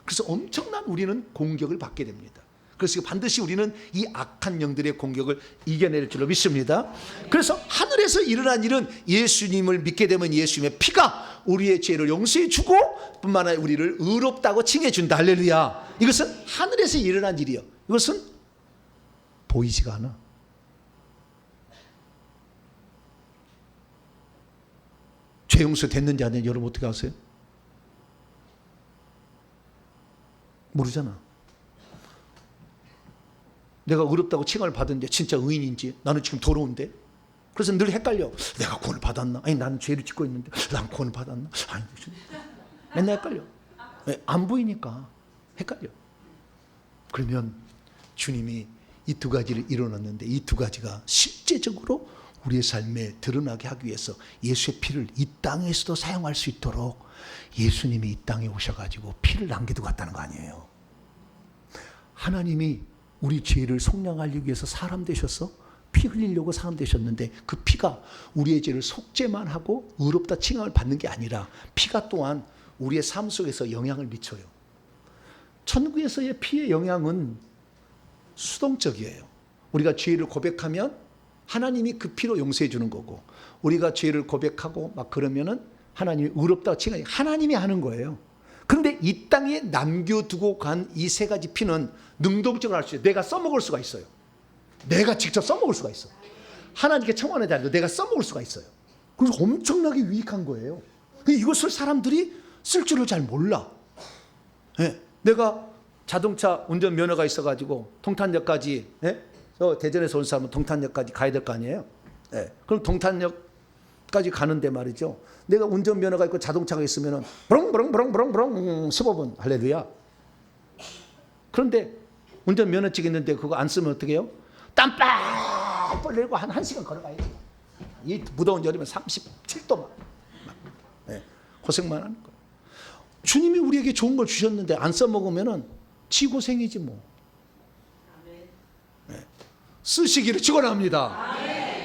그래서 엄청난 우리는 공격을 받게 됩니다. 그래서 반드시 우리는 이 악한 영들의 공격을 이겨낼 줄로 믿습니다. 그래서 하늘에서 일어난 일은 예수님을 믿게 되면 예수님의 피가 우리의 죄를 용서해 주고 뿐만 아니라 우리를 의롭다고 칭해 준다. 할렐루야. 이것은 하늘에서 일어난 일이요. 이것은 보이지가 않아. 죄 용서 됐는지 안 됐는지 여러분 어떻게 아세요? 모르잖아. 내가 의롭다고 칭함을 받았는데 진짜 의인인지 나는 지금 더러운데 그래서 늘 헷갈려. 내가 구원을 받았나? 아니 나는 죄를 짓고 있는데 난 구원을 받았나? 아니 맨날 헷갈려. 안 보이니까 헷갈려. 그러면 주님이 이 두 가지를 이뤄놨는데 이 두 가지가 실제적으로 우리의 삶에 드러나게 하기 위해서 예수의 피를 이 땅에서도 사용할 수 있도록 예수님이 이 땅에 오셔가지고 피를 남기고 갔다는 거 아니에요. 하나님이 우리 죄를 속량하기 위해서 사람 되셔서 피 흘리려고 사람 되셨는데 그 피가 우리의 죄를 속죄만 하고 의롭다 칭함을 받는 게 아니라 피가 또한 우리의 삶 속에서 영향을 미쳐요. 천국에서의 피의 영향은 수동적이에요. 우리가 죄를 고백하면 하나님이 그 피로 용서해 주는 거고 우리가 죄를 고백하고 막 그러면은 하나님이 의롭다고 칭하니 하나님이 하는 거예요. 그런데 이 땅에 남겨두고 간 이 세 가지 피는 능동적으로 할 수 있어요. 내가 써먹을 수가 있어요. 내가 직접 써먹을 수가 있어. 하나님께 청하는 자리도 내가 써먹을 수가 있어요. 그래서 엄청나게 유익한 거예요. 이것을 사람들이 쓸 줄을 잘 몰라. 네. 내가 자동차 운전 면허가 있어가지고 동탄역까지 대전에서 온 사람은 동탄역까지 가야 될 거 아니에요. 네. 그럼 동탄역까지 가는데 말이죠. 내가 운전면허가 있고 자동차가 있으면 브렁브렁브렁브렁브렁 15분 할렐루야. 그런데 운전면허증 있는데 그거 안 쓰면 어떻게 해요? 땀 빡 흘리고 한 1시간 걸어가야지. 이 무더운 여름에 37도 네, 고생만 하는 거예요. 주님이 우리에게 좋은 걸 주셨는데 안 써먹으면 지 고생이지 뭐. 네. 쓰시기를 축원합니다.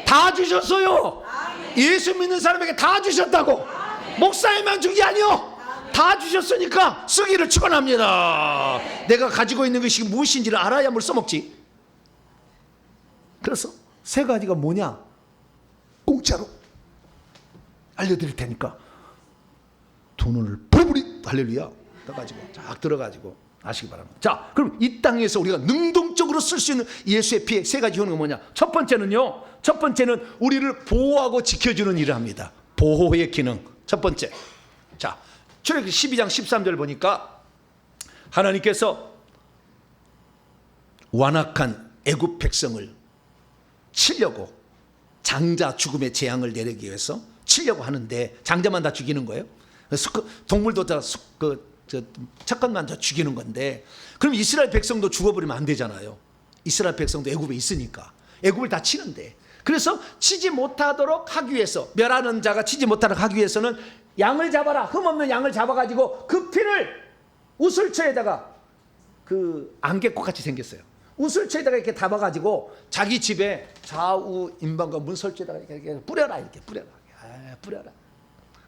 다 주셨어요. 예수 믿는 사람에게 다 주셨다고. 목사에만 준 게 아니요. 다 주셨으니까 쓰기를 축원합니다. 내가 가지고 있는 것이 무엇인지를 알아야 뭘 써먹지. 그래서 세 가지가 뭐냐? 공짜로 알려드릴 테니까 두 눈을 부리부리 할렐루야 떠가지고 쫙 들어가지고 아시기 바랍니다. 자, 그럼 이 땅에서 우리가 능동적으로 쓸 수 있는 예수의 피의 세 가지 효능은 뭐냐? 첫 번째는 우리를 보호하고 지켜주는 일을 합니다. 보호의 기능. 첫 번째. 자, 출애굽기 12장 13절 보니까 하나님께서 완악한 애굽 백성을 치려고 장자 죽음의 재앙을 내리기 위해서 치려고 하는데 장자만 다 죽이는 거예요. 동물도 다 척것만 다 죽이는 건데, 그럼 이스라엘 백성도 죽어버리면 안 되잖아요. 이스라엘 백성도 애굽에 있으니까 애굽을 다 치는데, 그래서 치지 못하도록 하기 위해서, 멸하는 자가 치지 못하도록 하기 위해서는 양을 잡아라. 흠없는 양을 잡아가지고 그 피를 우슬초에다가, 그 안개꽃 같이 생겼어요. 우슬초에다가 이렇게 담아가지고 자기 집에 좌우 임방과 문설주에다가 이렇게 뿌려라. 이렇게 뿌려라.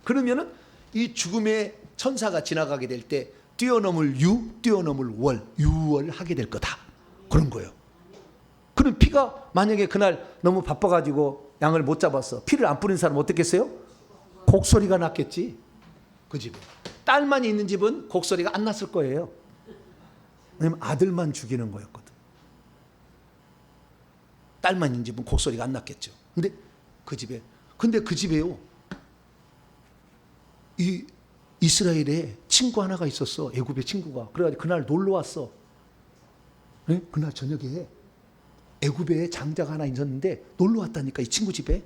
그러면은 이 죽음의 천사가 지나가게 될 때 뛰어넘을 유월 하게 될 거다. 그런 거예요. 그럼 피가 만약에 그날 너무 바빠가지고 양을 못 잡았어. 피를 안 뿌린 사람은 어떻겠어요? 곡소리가 났겠지. 그 집에 딸만 있는 집은 곡소리가 안 났을 거예요. 왜냐면 아들만 죽이는 거였거든. 딸만 있는 집은 곡소리가 안 났겠죠. 근데 그 집에요, 이 이스라엘에 친구 하나가 있었어. 애굽의 친구가. 그래가지고 그날 놀러 왔어. 네? 그날 저녁에 애굽에 장자가 하나 있었는데 놀러 왔다니까, 이 친구 집에.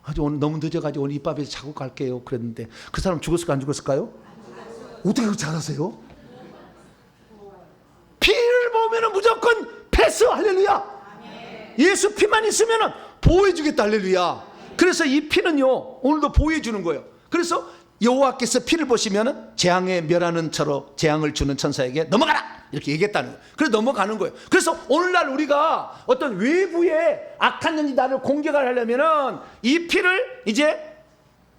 아주 오늘 너무 늦어가지고 오늘 이밥에서 자고 갈게요. 그랬는데 그 사람 죽었을까 안 죽었을까요? 어떻게 그렇게 잘하세요? 피를 보면은 무조건 패스. 할렐루야. 예수 피만 있으면은 보호해주겠다. 할렐루야. 그래서 이 피는요, 오늘도 보호해주는 거예요. 그래서 여호와께서 피를 보시면은 재앙에 멸하는 처로 재앙을 주는 천사에게 넘어가라 이렇게 얘기했다는 거예요. 그래서 넘어가는 거예요. 그래서 오늘날 우리가 어떤 외부의 악한 영이 나를 공격을 하려면은 이 피를 이제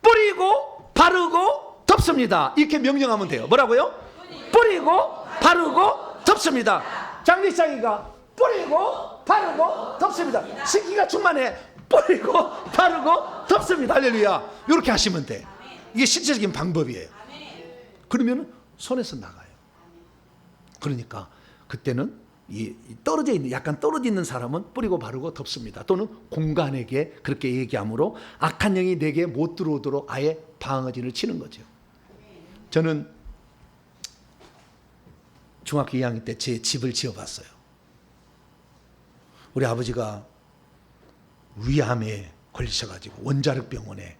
뿌리고 바르고 덮습니다. 이렇게 명령하면 돼요. 뭐라고요? 뿌리고 바르고 덮습니다. 장례식장이가 뿌리고 바르고 덮습니다. 신기가 충만해. 뿌리고 바르고 덮습니다. 할렐루야. 이렇게 하시면 돼. 이게 실제적인 방법이에요. 그러면 손에서 나가요. 그러니까 그때는 이 떨어져 있는, 약간 떨어져 있는 사람은 뿌리고 바르고 덮습니다. 또는 공간에게 그렇게 얘기함으로 악한 영이 내게 못 들어오도록 아예 방어진을 치는 거죠. 저는 중학교 2학년 때 제 집을 지어봤어요. 우리 아버지가 위암에 걸리셔가지고 원자력병원에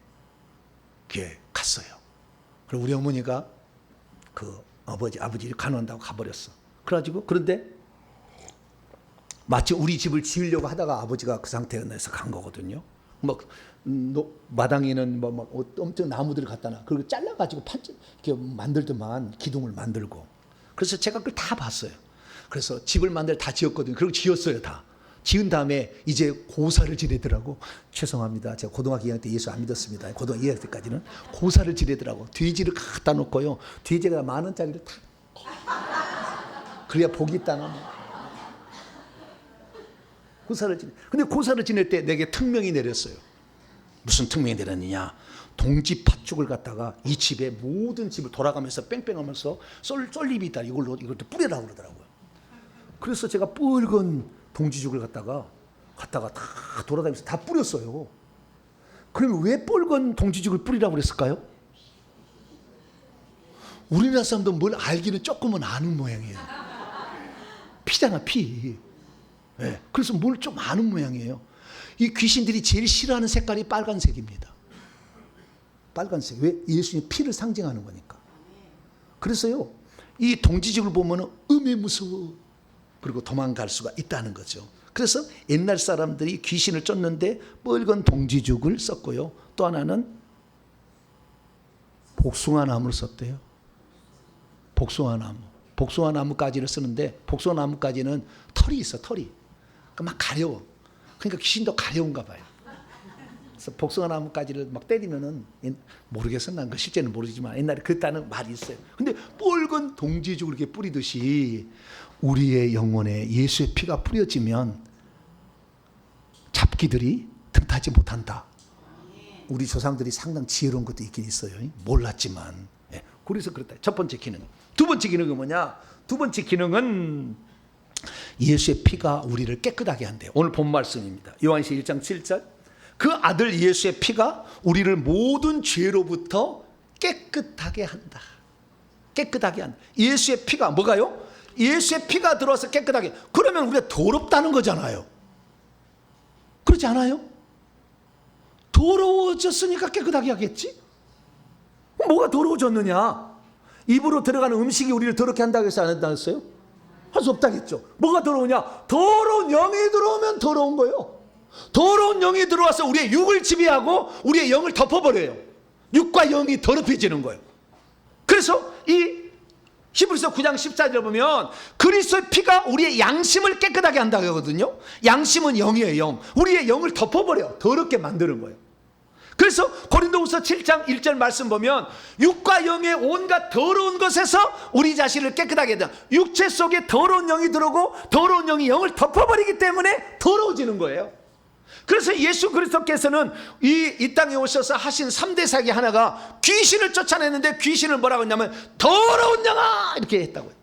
갔어요. 그리고 우리 어머니가 그 아버지를 간호한다고 가버렸어. 그래가지고, 그런데 마치 우리 집을 지으려고 하다가 아버지가 그 상태에서 간 거거든요. 마당에는 엄청 나무들을 갖다 놔. 그리고 잘라가지고 이렇게 만들더만, 기둥을 만들고. 그래서 제가 그걸 다 봤어요. 그래서 집을 다 지었거든요. 그리고 지었어요, 다. 지은 다음에 이제 고사를 지내더라고. 죄송합니다. 제가 고등학교 2학년 때 예수 안 믿었습니다. 고등학교 2학년 때까지는 고사를 지내더라고. 돼지를 갖다 놓고요. 돼지가 10,000원짜리를 다. 그래야 복이 있다나. 고사를 지내. 근데 고사를 지낼 때 내게 특명이 내렸어요. 무슨 특명이 내렸느냐? 동지 팥죽을 갖다가 이 집에 모든 집을 돌아가면서 뺑뺑하면서 쏠립이 있다. 이걸 뿌리라고 그러더라고요. 그래서 제가 붉은 동지죽을 갖다가 다 돌아다니면서 다 뿌렸어요. 그러면 왜 붉은 동지죽을 뿌리라고 그랬을까요? 우리나라 사람도 뭘 알기는 조금은 아는 모양이에요. 피잖아, 피. 네. 그래서 뭘 좀 아는 모양이에요. 이 귀신들이 제일 싫어하는 색깔이 빨간색입니다. 빨간색. 왜? 예수님의 피를 상징하는 거니까. 그래서요, 이 동지죽을 보면 음에 무서워. 그리고 도망갈 수가 있다는 거죠. 그래서 옛날 사람들이 귀신을 쫓는데 붉은 동지죽을 썼고요. 또 하나는 복숭아나무를 썼대요. 복숭아나무까지를 쓰는데, 복숭아나무까지는 털이 있어, 털이. 막 가려워. 그러니까 귀신도 가려운가 봐요. 그래서 복숭아나무까지를 막 때리면은, 모르겠어, 난 그 실제는 모르지만 옛날에 그랬다는 말이 있어요. 근데 붉은 동지죽을 이렇게 뿌리듯이 우리의 영혼에 예수의 피가 뿌려지면 잡기들이 틈타지 못한다. 우리 조상들이 상당히 지혜로운 것도 있긴 있어요. 몰랐지만. 그래서 그렇다. 첫 번째 기능. 두 번째 기능은 뭐냐? 두 번째 기능은 예수의 피가 우리를 깨끗하게 한대요. 오늘 본 말씀입니다. 요한시 1장 7절. 그 아들 예수의 피가 우리를 모든 죄로부터 깨끗하게 한다. 깨끗하게 한다. 예수의 피가 뭐가요? 예수의 피가 들어와서 깨끗하게. 그러면 우리가 더럽다는 거잖아요. 그렇지 않아요? 더러워졌으니까 깨끗하게 하겠지? 뭐가 더러워졌느냐? 입으로 들어가는 음식이 우리를 더럽게 한다고 해서 안 한다고 했어요? 할 수 없다겠죠. 뭐가 더러우냐? 더러운 영이 들어오면 더러운 거예요. 더러운 영이 들어와서 우리의 육을 지배하고 우리의 영을 덮어버려요. 육과 영이 더럽혀지는 거예요. 그래서 이 히브리서 9장 14절 보면 그리스도의 피가 우리의 양심을 깨끗하게 한다고 하거든요. 양심은 영이에요. 영. 우리의 영을 덮어버려. 더럽게 만드는 거예요. 그래서 고린도후서 7장 1절 말씀 보면 육과 영의 온갖 더러운 것에서 우리 자신을 깨끗하게 한다. 육체 속에 더러운 영이 들어오고 더러운 영이 영을 덮어버리기 때문에 더러워지는 거예요. 그래서 예수 그리스도께서는 이 땅에 오셔서 하신 3대 사기 하나가 귀신을 쫓아냈는데 귀신을 뭐라고 했냐면 더러운 영아 이렇게 했다고요.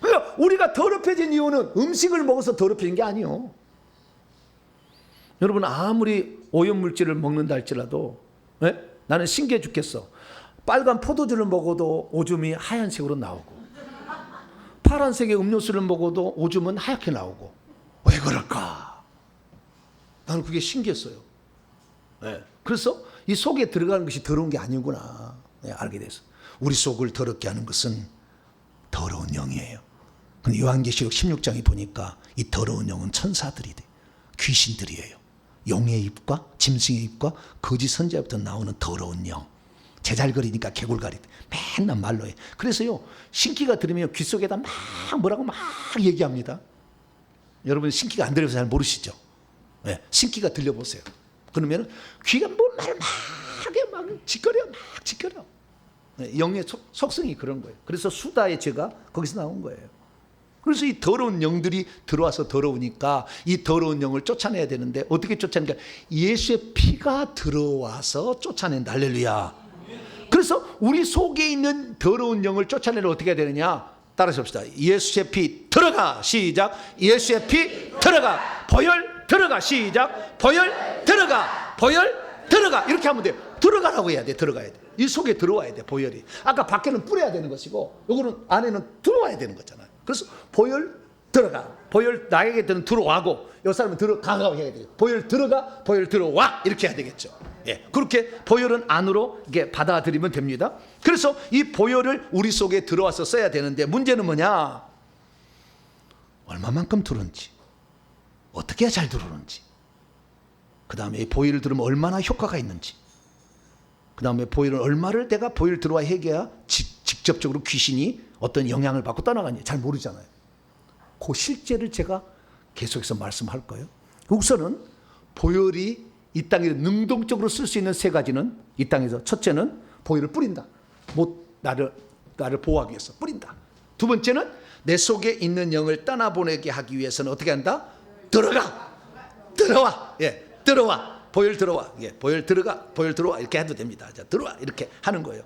그러니까 우리가 더럽혀진 이유는 음식을 먹어서 더럽혀진 게 아니에요. 여러분 아무리 오염물질을 먹는다 할지라도 나는 신기해 죽겠어. 빨간 포도주를 먹어도 오줌이 하얀색으로 나오고 파란색의 음료수를 먹어도 오줌은 하얗게 나오고 왜 그럴까? 나는 그게 신기했어요. 그래서 이 속에 들어가는 것이 더러운 게 아니구나 알게 됐어. 우리 속을 더럽게 하는 것은 더러운 영이에요. 근데 요한계시록 16장에 보니까 이 더러운 영은 천사들이 돼. 귀신들이에요. 용의 입과 짐승의 입과 거짓 선지자부터 나오는 더러운 영. 제잘거리니까 개굴가리 맨날 말로 해. 그래서요 신기가 들으면 귀 속에다 막 뭐라고 막 얘기합니다. 여러분 신기가 안 들려서 잘 모르시죠? 신기가 들려보세요. 그러면 귀가 뭐 말을 막 하게 막 짓거려 막 짓거려. 영의 속성이 그런 거예요. 그래서 수다의 죄가 거기서 나온 거예요. 그래서 이 더러운 영들이 들어와서 더러우니까 이 더러운 영을 쫓아내야 되는데 어떻게 쫓아내니까 예수의 피가 들어와서 쫓아낸다. 할렐루야. 그래서 우리 속에 있는 더러운 영을 쫓아내려 어떻게 해야 되느냐? 따라서 봅시다. 예수의 피 들어가. 시작. 예수의 피 들어가. 보혈 들어가. 시작. 보혈 들어가. 보혈 들어가. 이렇게 하면 돼요. 들어가라고 해야 돼. 들어가야 돼. 이 속에 들어와야 돼. 보혈이. 아까 밖에는 뿌려야 되는 것이고 요거는 안에는 들어와야 되는 거잖아요. 그래서 보혈 들어가. 보혈 나에게 들어와고 이 사람은 들어가라고 해야 돼요. 보혈 들어가. 보혈 들어와. 이렇게 해야 되겠죠. 그렇게 보혈은 안으로 이게 받아들이면 됩니다. 그래서 이 보혈을 우리 속에 들어와서 써야 되는데 문제는 뭐냐? 얼마만큼 들어오는지, 어떻게 해야 잘 들어오는지, 그 다음에 보혈을 들으면 얼마나 효과가 있는지, 그 다음에 보혈을 얼마를 내가 보혈 들어와 해야 직접적으로 귀신이 어떤 영향을 받고 떠나가는지 잘 모르잖아요. 그 실제를 제가 계속해서 말씀할 거예요. 우선은 보혈이 이 땅에 능동적으로 쓸 수 있는 세 가지는 이 땅에서 첫째는 보혈을 뿌린다. 나를 보호하기 위해서 뿌린다. 두 번째는 내 속에 있는 영을 떠나보내게 하기 위해서는 어떻게 한다? 들어가. 들어와. 들어와. 보혈 들어와. 보혈 들어가. 보혈 들어와. 이렇게 해도 됩니다. 자, 들어와. 이렇게 하는 거예요.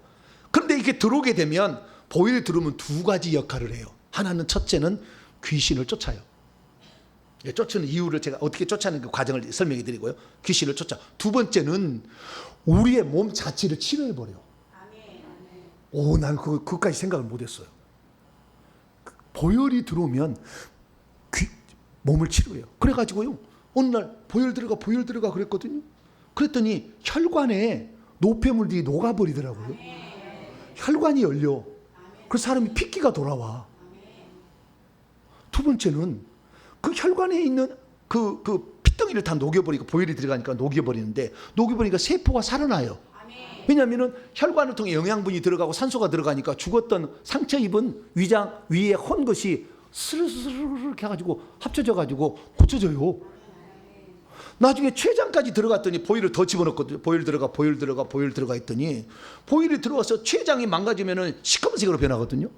그런데 이렇게 들어오게 되면 보혈이 들어오면 두 가지 역할을 해요. 하나는 첫째는 귀신을 쫓아요. 쫓는 이유를 제가 어떻게 쫓아내는 그 과정을 설명해 드리고요. 귀신을 쫓아. 두 번째는 우리의 몸 자체를 치료해 버려. 오, 난 그것까지 생각을 못 했어요. 보혈이 들어오면 몸을 치료해요. 그래가지고요. 어느 날 보혈 들어가 그랬거든요. 그랬더니 혈관에 노폐물들이 녹아버리더라고요. 혈관이 열려. 그래서 사람이 핏기가 돌아와. 두 번째는 그 혈관에 있는 그 핏덩이를 다 녹여버리고 보혈이 들어가니까 녹여버리는데 녹여버리니까 세포가 살아나요. 왜냐하면 혈관을 통해 영양분이 들어가고 산소가 들어가니까 죽었던 상처 입은 위장 위에 헌 것이 스르르르 이렇게 해가지고 합쳐져가지고 고쳐져요. 나중에 췌장까지 들어갔더니 보혈을 더 집어넣거든요. 보혈 들어가 했더니 보혈이 들어와서 췌장이 망가지면은 시커먼색으로 변하거든요.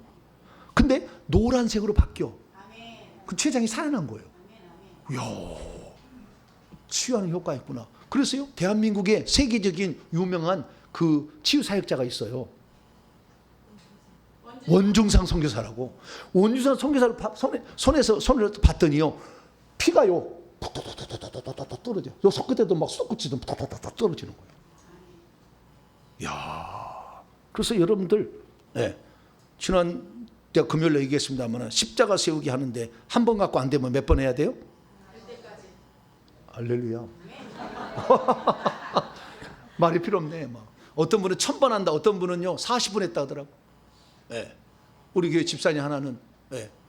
근데 노란색으로 바뀌어. 그 췌장이 살아난 거예요. 이야, 치유하는 효과가 있구나. 그래서요, 대한민국에 세계적인 유명한 그 치유 사역자가 있어요. 원중상 선교사라고. 원중상 선교사를 손을 봤더니요, 피가요 톡톡톡톡톡톡 떨어져. 요 손끝에도 막 솟구치도 톡톡톡 떨어지는 거예요. 야, 그래서 여러분들, 지난 제가 금요일에 얘기했습니다만 십자가 세우기 하는데 한 번 갖고 안 되면 몇 번 해야 돼요? 할렐루야. 말이 필요 없네. 막. 어떤 분은 1000번 한다, 어떤 분은요 40분 했다 하더라고. 우리 교회 집사님 하나는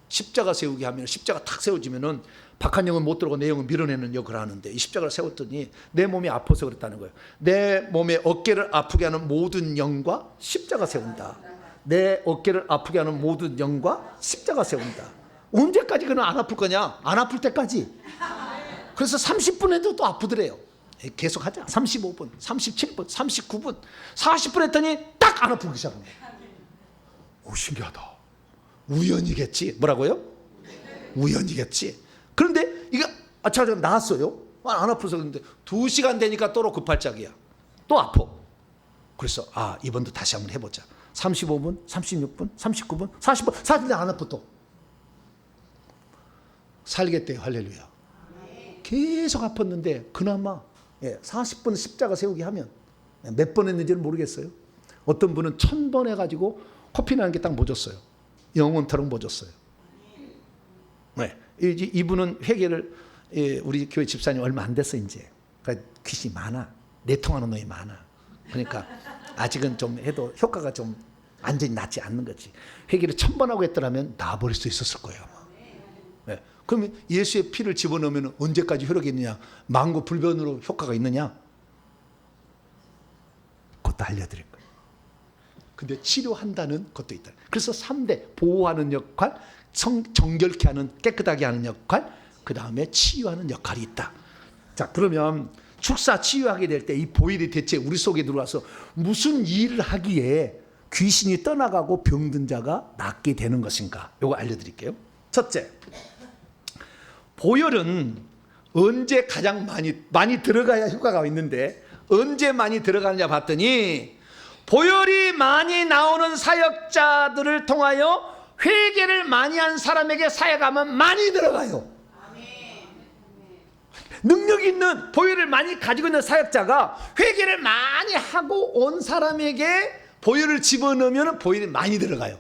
십자가 세우기 하면 십자가 탁 세워지면은 박한영은 못 들어가고 내 영은 밀어내는 역할을 하는데, 이 십자가를 세웠더니 내 몸이 아파서 그랬다는 거예요. 내 몸에 어깨를 아프게 하는 모든 영과 십자가 세운다. 내 어깨를 아프게 하는 모든 영과 십자가 세운다. 언제까지 그는 안 아플 거냐? 안 아플 때까지. 그래서 30분 해도 또 아프더래요. 계속 하자. 35분, 37분, 39분, 40분 했더니 딱 안 아프기 시작한 거예요. 오, 신기하다. 우연이겠지. 뭐라고요? 우연이겠지. 그런데 이게 제가 나았어요. 안 아파서. 그런데 2시간 되니까 또 급발작이야. 또 아파. 그래서 이번도 다시 한번 해보자. 35분, 36분, 39분, 40분, 40분 안 아파 또. 살겠대요. 할렐루야. 계속 아팠는데 그나마 40분 십자가 세우기 하면 몇 번 했는지는 모르겠어요. 어떤 분은 1000번 해가지고 코피 나는 게 딱 멎었어요. 영혼처럼 멎었어요. 이분은 회개를, 우리 교회 집사님 얼마 안 됐어 이제. 그러니까 귀신이 많아. 내통하는 놈이 많아. 그러니까 아직은 좀 해도 효과가 좀 완전히 낫지 않는 거지. 회개를 1000번 하고 했더라면 나아버릴 수 있었을 거예요. 그러면 예수의 피를 집어넣으면 언제까지 효력이 있느냐? 만고불변으로 효과가 있느냐? 그것도 알려드릴 거예요. 근데 치료한다는 것도 있다. 그래서 3대 보호하는 역할, 정결케 하는, 깨끗하게 하는 역할, 그 다음에 치유하는 역할이 있다. 자, 그러면 축사 치유하게 될 때 이 보혈이 대체 우리 속에 들어와서 무슨 일을 하기에 귀신이 떠나가고 병든 자가 낫게 되는 것인가? 이거 알려드릴게요. 첫째, 보혈은 언제 가장 많이 들어가야 효과가 있는데, 언제 많이 들어가느냐 봤더니 보혈이 많이 나오는 사역자들을 통하여 회개를 많이 한 사람에게 사역하면 많이 들어가요. 능력 있는 보혈을 많이 가지고 있는 사역자가 회개를 많이 하고 온 사람에게 보혈을 집어넣으면 보혈이 많이 들어가요.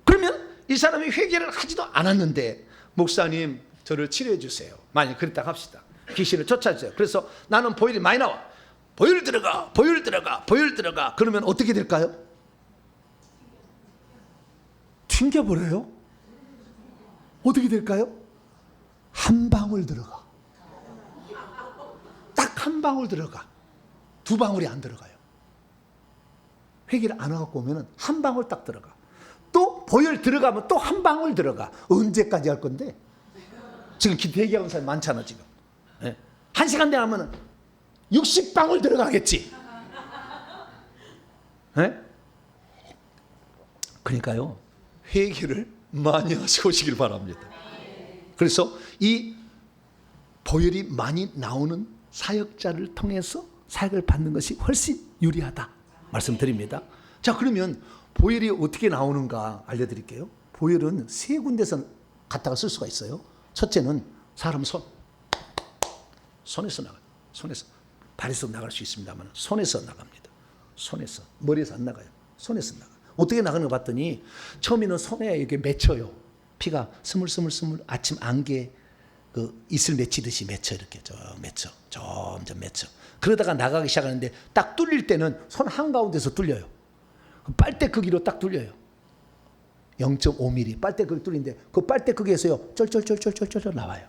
그러면 이 사람이 회개를 하지도 않았는데, 목사님 저를 치료해 주세요. 만약 그랬다 합시다. 귀신을 쫓아주세요. 그래서 나는 보혈이 많이 나와. 보혈 들어가, 보혈 들어가, 보혈 들어가. 그러면 어떻게 될까요? 튕겨버려요. 어떻게 될까요? 한 방울 들어가. 딱 한 방울 들어가. 2방울이 안 들어가요. 회개를 안 하고 오면 한 방울 딱 들어가. 또 보혈 들어가면 또 한 방울 들어가. 언제까지 할 건데? 지금 대기하는 사람이 많잖아 지금. 1시간 되면 60방울 들어가겠지. 그러니까요, 회개를 많이 하시고 오시길 바랍니다. 그래서 이 보혈이 많이 나오는 사역자를 통해서 사역을 받는 것이 훨씬 유리하다 말씀드립니다. 자, 그러면 보혈이 어떻게 나오는가 알려드릴게요. 보혈은 3군데서 갖다가 쓸 수가 있어요. 첫째는 사람 손에서 나가요. 손에서. 발에서 나갈 수 있습니다만 손에서 나갑니다. 손에서. 머리에서 안 나가요. 손에서 나가요. 어떻게 나가는 거 봤더니 처음에는 손에 이렇게 맺혀요. 피가 스물스물 아침 안개 그 이슬 맺히듯이 맺혀. 이렇게 맺혀. 점점 맺혀. 그러다가 나가기 시작하는데 딱 뚫릴 때는 손 한가운데서 뚫려요. 빨대 크기로 딱 뚫려요. 0.5mm 빨대 크기 뚫리는데 그 빨대 크기에서요 쩔쩔쩔쩔쩔쩔 나와요.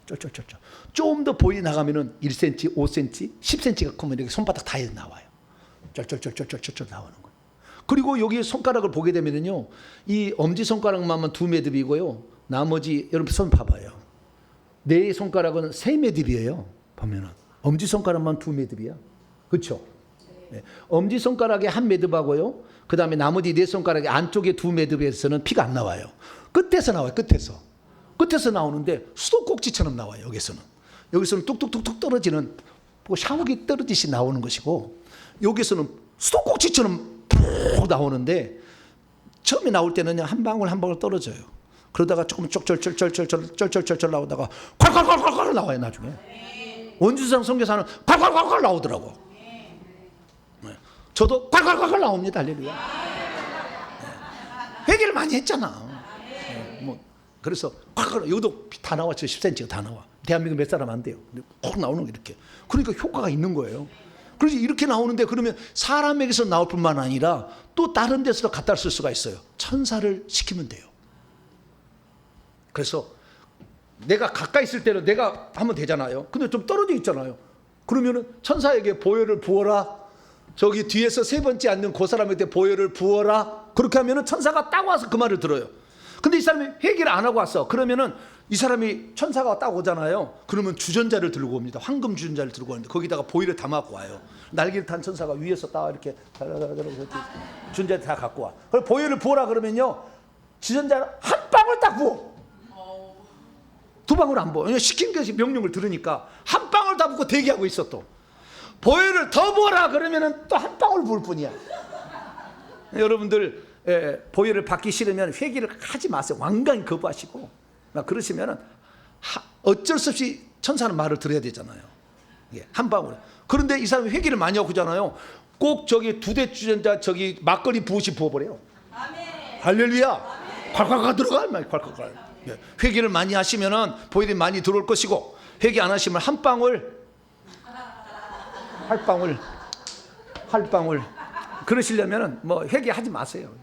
쩔쩔쩔쩔. 좀 더 보이 나가면은 1cm, 5cm, 10cm가 크면 이렇게 손바닥 다 나와요. 쩔쩔쩔쩔쩔쩔 나오는 거예요. 그리고 여기 손가락을 보게 되면은요, 이 엄지 손가락만 2매듭이고요. 나머지 여러분 손 봐봐요. 네 손가락은 3매듭이에요. 보면은 엄지 손가락만 2매듭이야. 그렇죠? 네. 엄지 손가락에 1매듭하고요. 그 다음에 나머지 4손가락의 안쪽에 2매듭에서는 피가 안 나와요. 끝에서 나와요. 끝에서 나오는데 수도꼭지처럼 나와요. 여기서는 뚝뚝뚝뚝 떨어지는 샤워기 떨어지시 나오는 것이고, 여기서는 수도꼭지처럼 푹 나오는데 처음에 나올 때는 한 방울 한 방울 떨어져요. 그러다가 조금 쩔쩔쩔쩔 나오다가 콸콸콸콸 나와요. 나중에 원주상 선교사는 콸콸콸콸 나오더라고. 저도 콸콸콸콸 나옵니다. 할렐루야. 회개를 많이 했잖아. 그래서 콸콸 여기도 다 나와. 저 10cm가 다 나와. 대한민국 몇 사람 안 돼요. 콕 나오는 거 이렇게. 그러니까 효과가 있는 거예요. 그래서 이렇게 나오는데 그러면 사람에게서 나올 뿐만 아니라 또 다른 데서도 갖다 쓸 수가 있어요. 천사를 시키면 돼요. 그래서 내가 가까이 있을 때는 내가 하면 되잖아요. 근데 좀 떨어져 있잖아요. 그러면은 천사에게 보혈을 부어라. 저기 뒤에서 세 번째 앉는 그 사람한테 보혈을 부어라. 그렇게 하면은 천사가 딱 와서 그 말을 들어요. 근데 이 사람이 회개를 안 하고 왔어. 그러면은 이 사람이 천사가 딱 오잖아요. 그러면 주전자를 들고 옵니다. 황금 주전자를 들고 오는데 거기다가 보혈을 담아갖고 와요. 날개를 탄 천사가 위에서 딱 이렇게 주전자를 다 갖고 와. 그럼 보혈을 부어라 그러면요, 주전자를 한 방울 딱 부어. 두 방울 안 부어. 시킨 것이 명령을 들으니까 한 방울 다 붓고 대기하고 있어. 또 보혈을 더 부어라 그러면은 또 한 방울 부을 뿐이야. 여러분들 보혈을 받기 싫으면 회개를 하지 마세요. 완강히 거부하시고 그러시면은 어쩔 수 없이 천사는 말을 들어야 되잖아요. 한 방울. 그런데 이 사람이 회개를 많이 하고 잖아요. 꼭 저기 두 대 주전자 저기 막걸리 부으시 부어버려요. 아멘. 할렐루야. 콸콸콸 들어가. 콸콸콸. 회개를 많이 하시면은 보혈이 많이 들어올 것이고, 회개 안 하시면 한 방울 할 방울 그러시려면은 뭐 회개하지 마세요.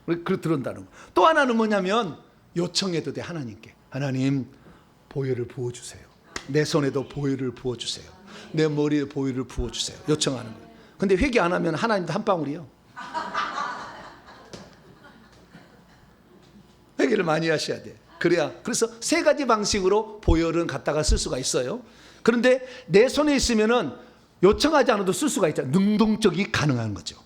그 들은다는 거. 또 하나는 뭐냐면 요청해도 돼. 하나님께. 하나님 보혈을 부어주세요. 내 손에도 보혈을 부어주세요. 내 머리에 보혈을 부어주세요. 요청하는 거예요. 근데 회개 안 하면 하나님도 한 방울이요. 회개를 많이 하셔야 돼. 그래야. 그래서 세 가지 방식으로 보혈은 갖다가 쓸 수가 있어요. 그런데 내 손에 있으면은 요청하지 않아도 쓸 수가 있잖아요. 능동적이 가능한 거죠.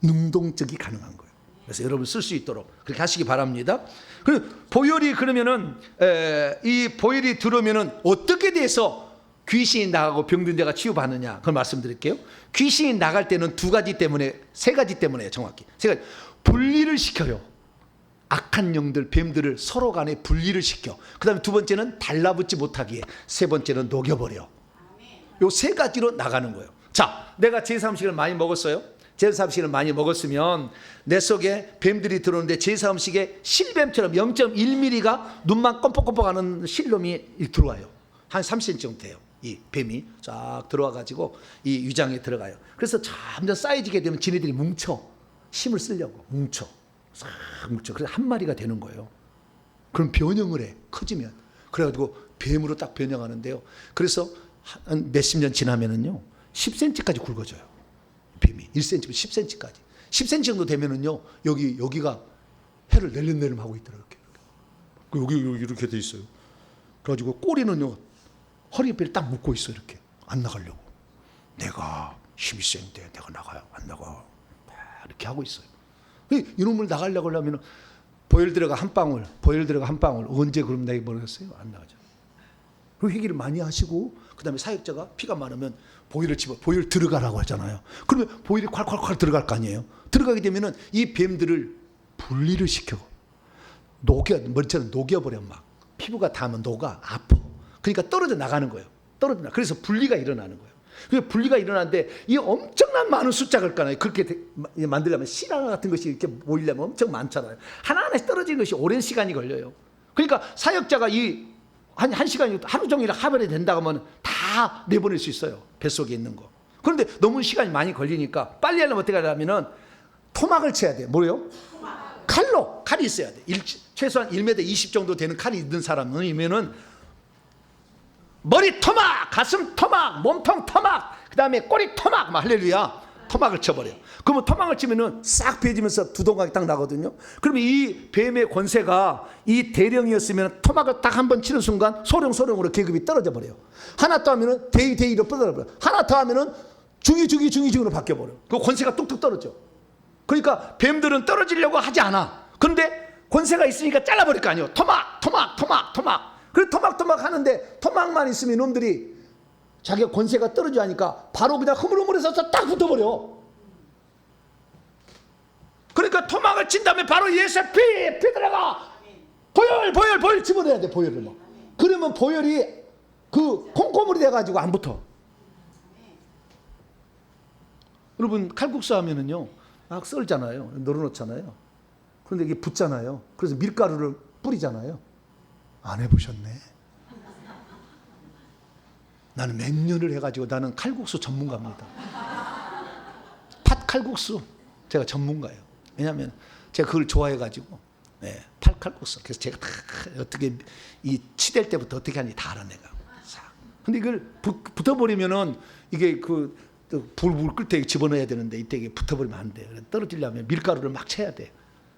능동적이 가능한 거예요. 그래서 여러분 쓸 수 있도록 그렇게 하시기 바랍니다. 그리고 보혈이 그러면은 이 보혈이 들어오면은 어떻게 돼서 귀신이 나가고 병든 자가 치유받느냐 그걸 말씀드릴게요. 귀신이 나갈 때는 두 가지 때문에, 세 가지 때문에 정확히 세 가지. 분리를 시켜요. 악한 영들, 뱀들을 서로 간에 분리를 시켜. 그 다음에 두 번째는 달라붙지 못하기에, 세 번째는 녹여버려. 요 세 가지로 나가는 거예요. 자, 내가 제3식을 많이 먹었어요. 제3식을 많이 먹었으면 내 속에 뱀들이 들어오는데 제3식에 실뱀처럼 0.1mm가 눈만 껌뻑껌뻑하는 실놈이 들어와요. 한 3cm 정도 돼요. 이 뱀이 쫙 들어와 가지고 이 위장에 들어가요. 그래서 점점 쌓여지게 되면 지네들이 뭉쳐. 힘을 쓰려고 뭉쳐. 싹 뭉쳐. 그래서 한 마리가 되는 거예요. 그럼 변형을 해. 커지면. 그래가지고 뱀으로 딱 변형하는데요. 그래서 한 몇십 년 지나면은요 10cm까지 굵어져요. 뱀이 1cm부터 10cm까지. 10cm 정도 되면은요 여기가 해를 낼름낼름 하고 있더라고요. 여기 이렇게 돼 있어요. 그래가지고 꼬리는요 허리뼈를 딱 묶고 있어. 이렇게 안 나가려고. 내가 힘이 센데 내가 나가요. 안 나가. 이렇게 하고 있어요. 이놈을 나가려고 하면 보혈 들어가 한 방울, 보혈 들어가 한 방울. 언제 그럼 내가 모르겠어요. 안 나가죠. 그리고 회개를 많이 하시고 그 다음에 사역자가 피가 많으면 보혈을 집어 보혈 들어가라고 하잖아요. 그러면 보혈이 콸콸콸 들어갈 거 아니에요. 들어가게 되면은 이 뱀들을 분리를 시켜 머리처럼 녹여버려. 막 피부가 닿으면 녹아 아파. 그러니까 떨어져 나가는 거예요. 떨어져 나. 그래서 분리가 일어나는 거예요. 그 분리가 일어나는데 이 엄청난 많은 숫자가 있잖아요. 그렇게 만들려면 실화 같은 것이 이렇게 모이려면 엄청 많잖아요. 하나하나씩 떨어지는 것이 오랜 시간이 걸려요. 그러니까 사역자가 이 한 시간 하루 종일 하면이 된다고 하면 다 내보낼 수 있어요. 뱃속에 있는 거. 그런데 너무 시간이 많이 걸리니까 빨리 하려면 어떻게 하냐면은 토막을 쳐야 돼요. 뭐예요? 칼이 있어야 돼. 최소한 1m 20 정도 되는 칼이 있는 사람이면은 머리 토막, 가슴 토막, 몸통 토막, 그 다음에 꼬리 토막, 할렐루야. 토막을 쳐버려. 그러면 토막을 치면은 싹 베지면서 두동강이 딱 나거든요. 그러면 이 뱀의 권세가 이 대령이었으면 토막을 딱 한 번 치는 순간 소령으로 계급이 떨어져 버려요. 하나 더 하면은 대위로 떨어져 버려. 하나 더 하면은 중위로 바뀌어 버려. 그 권세가 뚝뚝 떨어져. 그러니까 뱀들은 떨어지려고 하지 않아. 그런데 권세가 있으니까 잘라버릴 거 아니에요. 토막. 그래서 토막 하는데 토막만 있으면 이놈들이 자기가 권세가 떨어져 하니까 바로 그냥 흐물흐물해서 딱 붙어버려. 그러니까 토막을 친 다음에 바로 예수의 피 들어가. 보혈 집어넣어야 돼. 보혈을 뭐. 그러면 보혈이 그 콩고물이 돼가지고 안 붙어. 여러분 칼국수 하면은요 막 썰잖아요. 널어놓잖아요. 그런데 이게 붙잖아요. 그래서 밀가루를 뿌리잖아요. 안 해보셨네. 나는 몇 년을 해가지고 나는 칼국수 전문가입니다. 팥 칼국수 제가 전문가예요. 왜냐하면 제가 그걸 좋아해가지고 팥 칼국수. 그래서 제가 다 어떻게 이 치댈 때부터 어떻게 하는지 다 알아 내가. 근데 이걸 붙어버리면은 이게 그 불 끌 때 집어넣어야 되는데 이때 이게 붙어버리면 안 돼. 떨어지려면 밀가루를 막 쳐야 돼.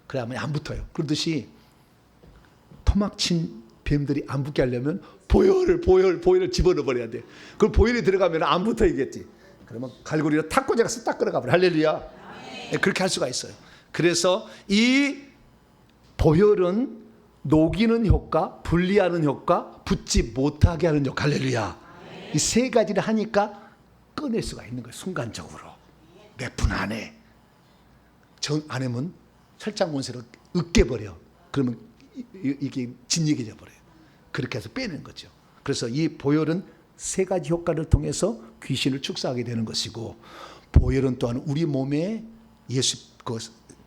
그래야만 안 붙어요. 그러듯이 토막 친 뱀들이 안 붙게 하려면 보혈을 집어넣어 버려야 돼. 그럼 보혈이 들어가면 안 붙어 있겠지. 그러면 갈고리로 탁구제가서 딱 끌어가 버려. 할렐루야. 네, 그렇게 할 수가 있어요. 그래서 이 보혈은 녹이는 효과, 분리하는 효과, 붙지 못하게 하는 효과. 할렐루야. 이 세 가지를 하니까 꺼낼 수가 있는 거예요. 순간적으로. 몇 분 안에. 정 안 하면 혈장본세로 으깨버려. 그러면 이게 진리해져 버려요. 그렇게 해서 빼내는 거죠. 그래서 이 보혈은 세 가지 효과를 통해서 귀신을 축사하게 되는 것이고, 보혈은 또한 우리 몸에 예수 그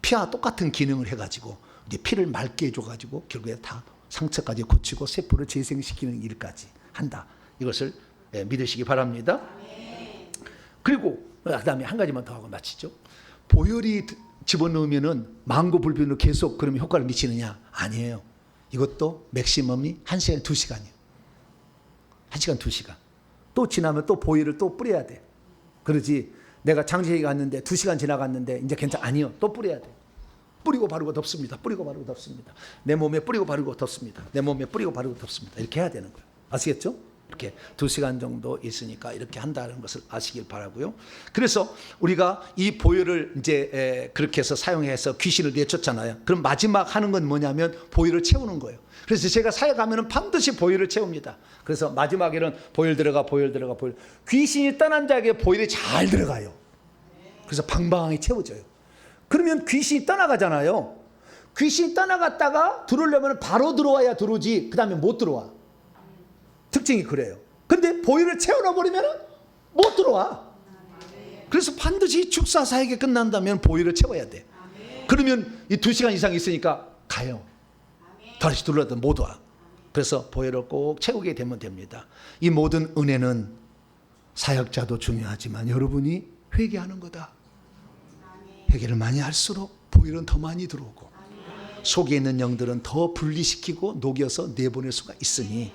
피와 똑같은 기능을 해가지고 이제 피를 맑게 해줘가지고 결국에 다 상처까지 고치고 세포를 재생시키는 일까지 한다. 이것을 믿으시기 바랍니다. 그리고 그다음에 한 가지만 더 하고 마치죠. 보혈이 집어넣으면은 망고불변으로 계속 그러면 효과를 미치느냐? 아니에요. 이것도 맥시멈이 1시간 2시간이에요. 1시간 2시간. 또 지나면 또 보혈을 또 뿌려야 돼. 그러지 내가 장시에 갔는데 2시간 지나갔는데 이제 괜찮아. 아니요. 또 뿌려야 돼. 뿌리고 바르고 덮습니다. 뿌리고 바르고 덮습니다. 내 몸에 뿌리고 바르고 덮습니다. 내 몸에 뿌리고 바르고 덮습니다. 이렇게 해야 되는 거예요. 아시겠죠? 이렇게 2시간 정도 있으니까 이렇게 한다는 것을 아시길 바라고요. 그래서 우리가 이 보혈을 이제 그렇게 해서 사용해서 귀신을 내쫓잖아요. 그럼 마지막 하는 건 뭐냐면 보혈을 채우는 거예요. 그래서 제가 사회 가면은 반드시 보혈을 채웁니다. 그래서 마지막에는 보혈 들어가. 귀신이 떠난 자에게 보혈이 잘 들어가요. 그래서 방방하게 채워져요. 그러면 귀신이 떠나가잖아요. 귀신이 떠나갔다가 들어오려면 바로 들어와야 들어오지. 그 다음에 못 들어와. 특징이 그래요. 근데 보혈을 채워넣어버리면 못 들어와. 그래서 반드시 축사 사역이 끝난다면 보혈을 채워야 돼. 그러면 이 2시간 이상 있으니까 가요. 다시 들어와도 못 와. 그래서 보혈을 꼭 채우게 되면 됩니다. 이 모든 은혜는 사역자도 중요하지만 여러분이 회개하는 거다. 회개를 많이 할수록 보혈은 더 많이 들어오고 속에 있는 영들은 더 분리시키고 녹여서 내보낼 수가 있으니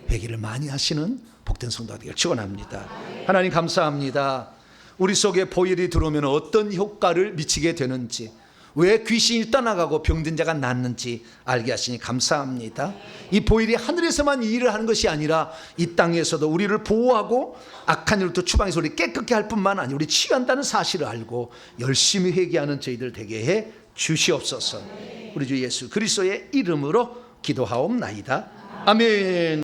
회개를 많이 하시는 복된 성도가 되기를 축원합니다. 하나님 감사합니다. 우리 속에 보혈이 들어오면 어떤 효과를 미치게 되는지, 왜 귀신이 떠나가고 병든 자가 낫는지 알게 하시니 감사합니다. 이 보혈이 하늘에서만 일을 하는 것이 아니라 이 땅에서도 우리를 보호하고 악한 일부터 추방해서 우리 깨끗게 할 뿐만 아니라 우리 치유한다는 사실을 알고 열심히 회개하는 저희들 되게 해 주시옵소서. 우리 주 예수 그리스도의 이름으로 기도하옵나이다. 아멘.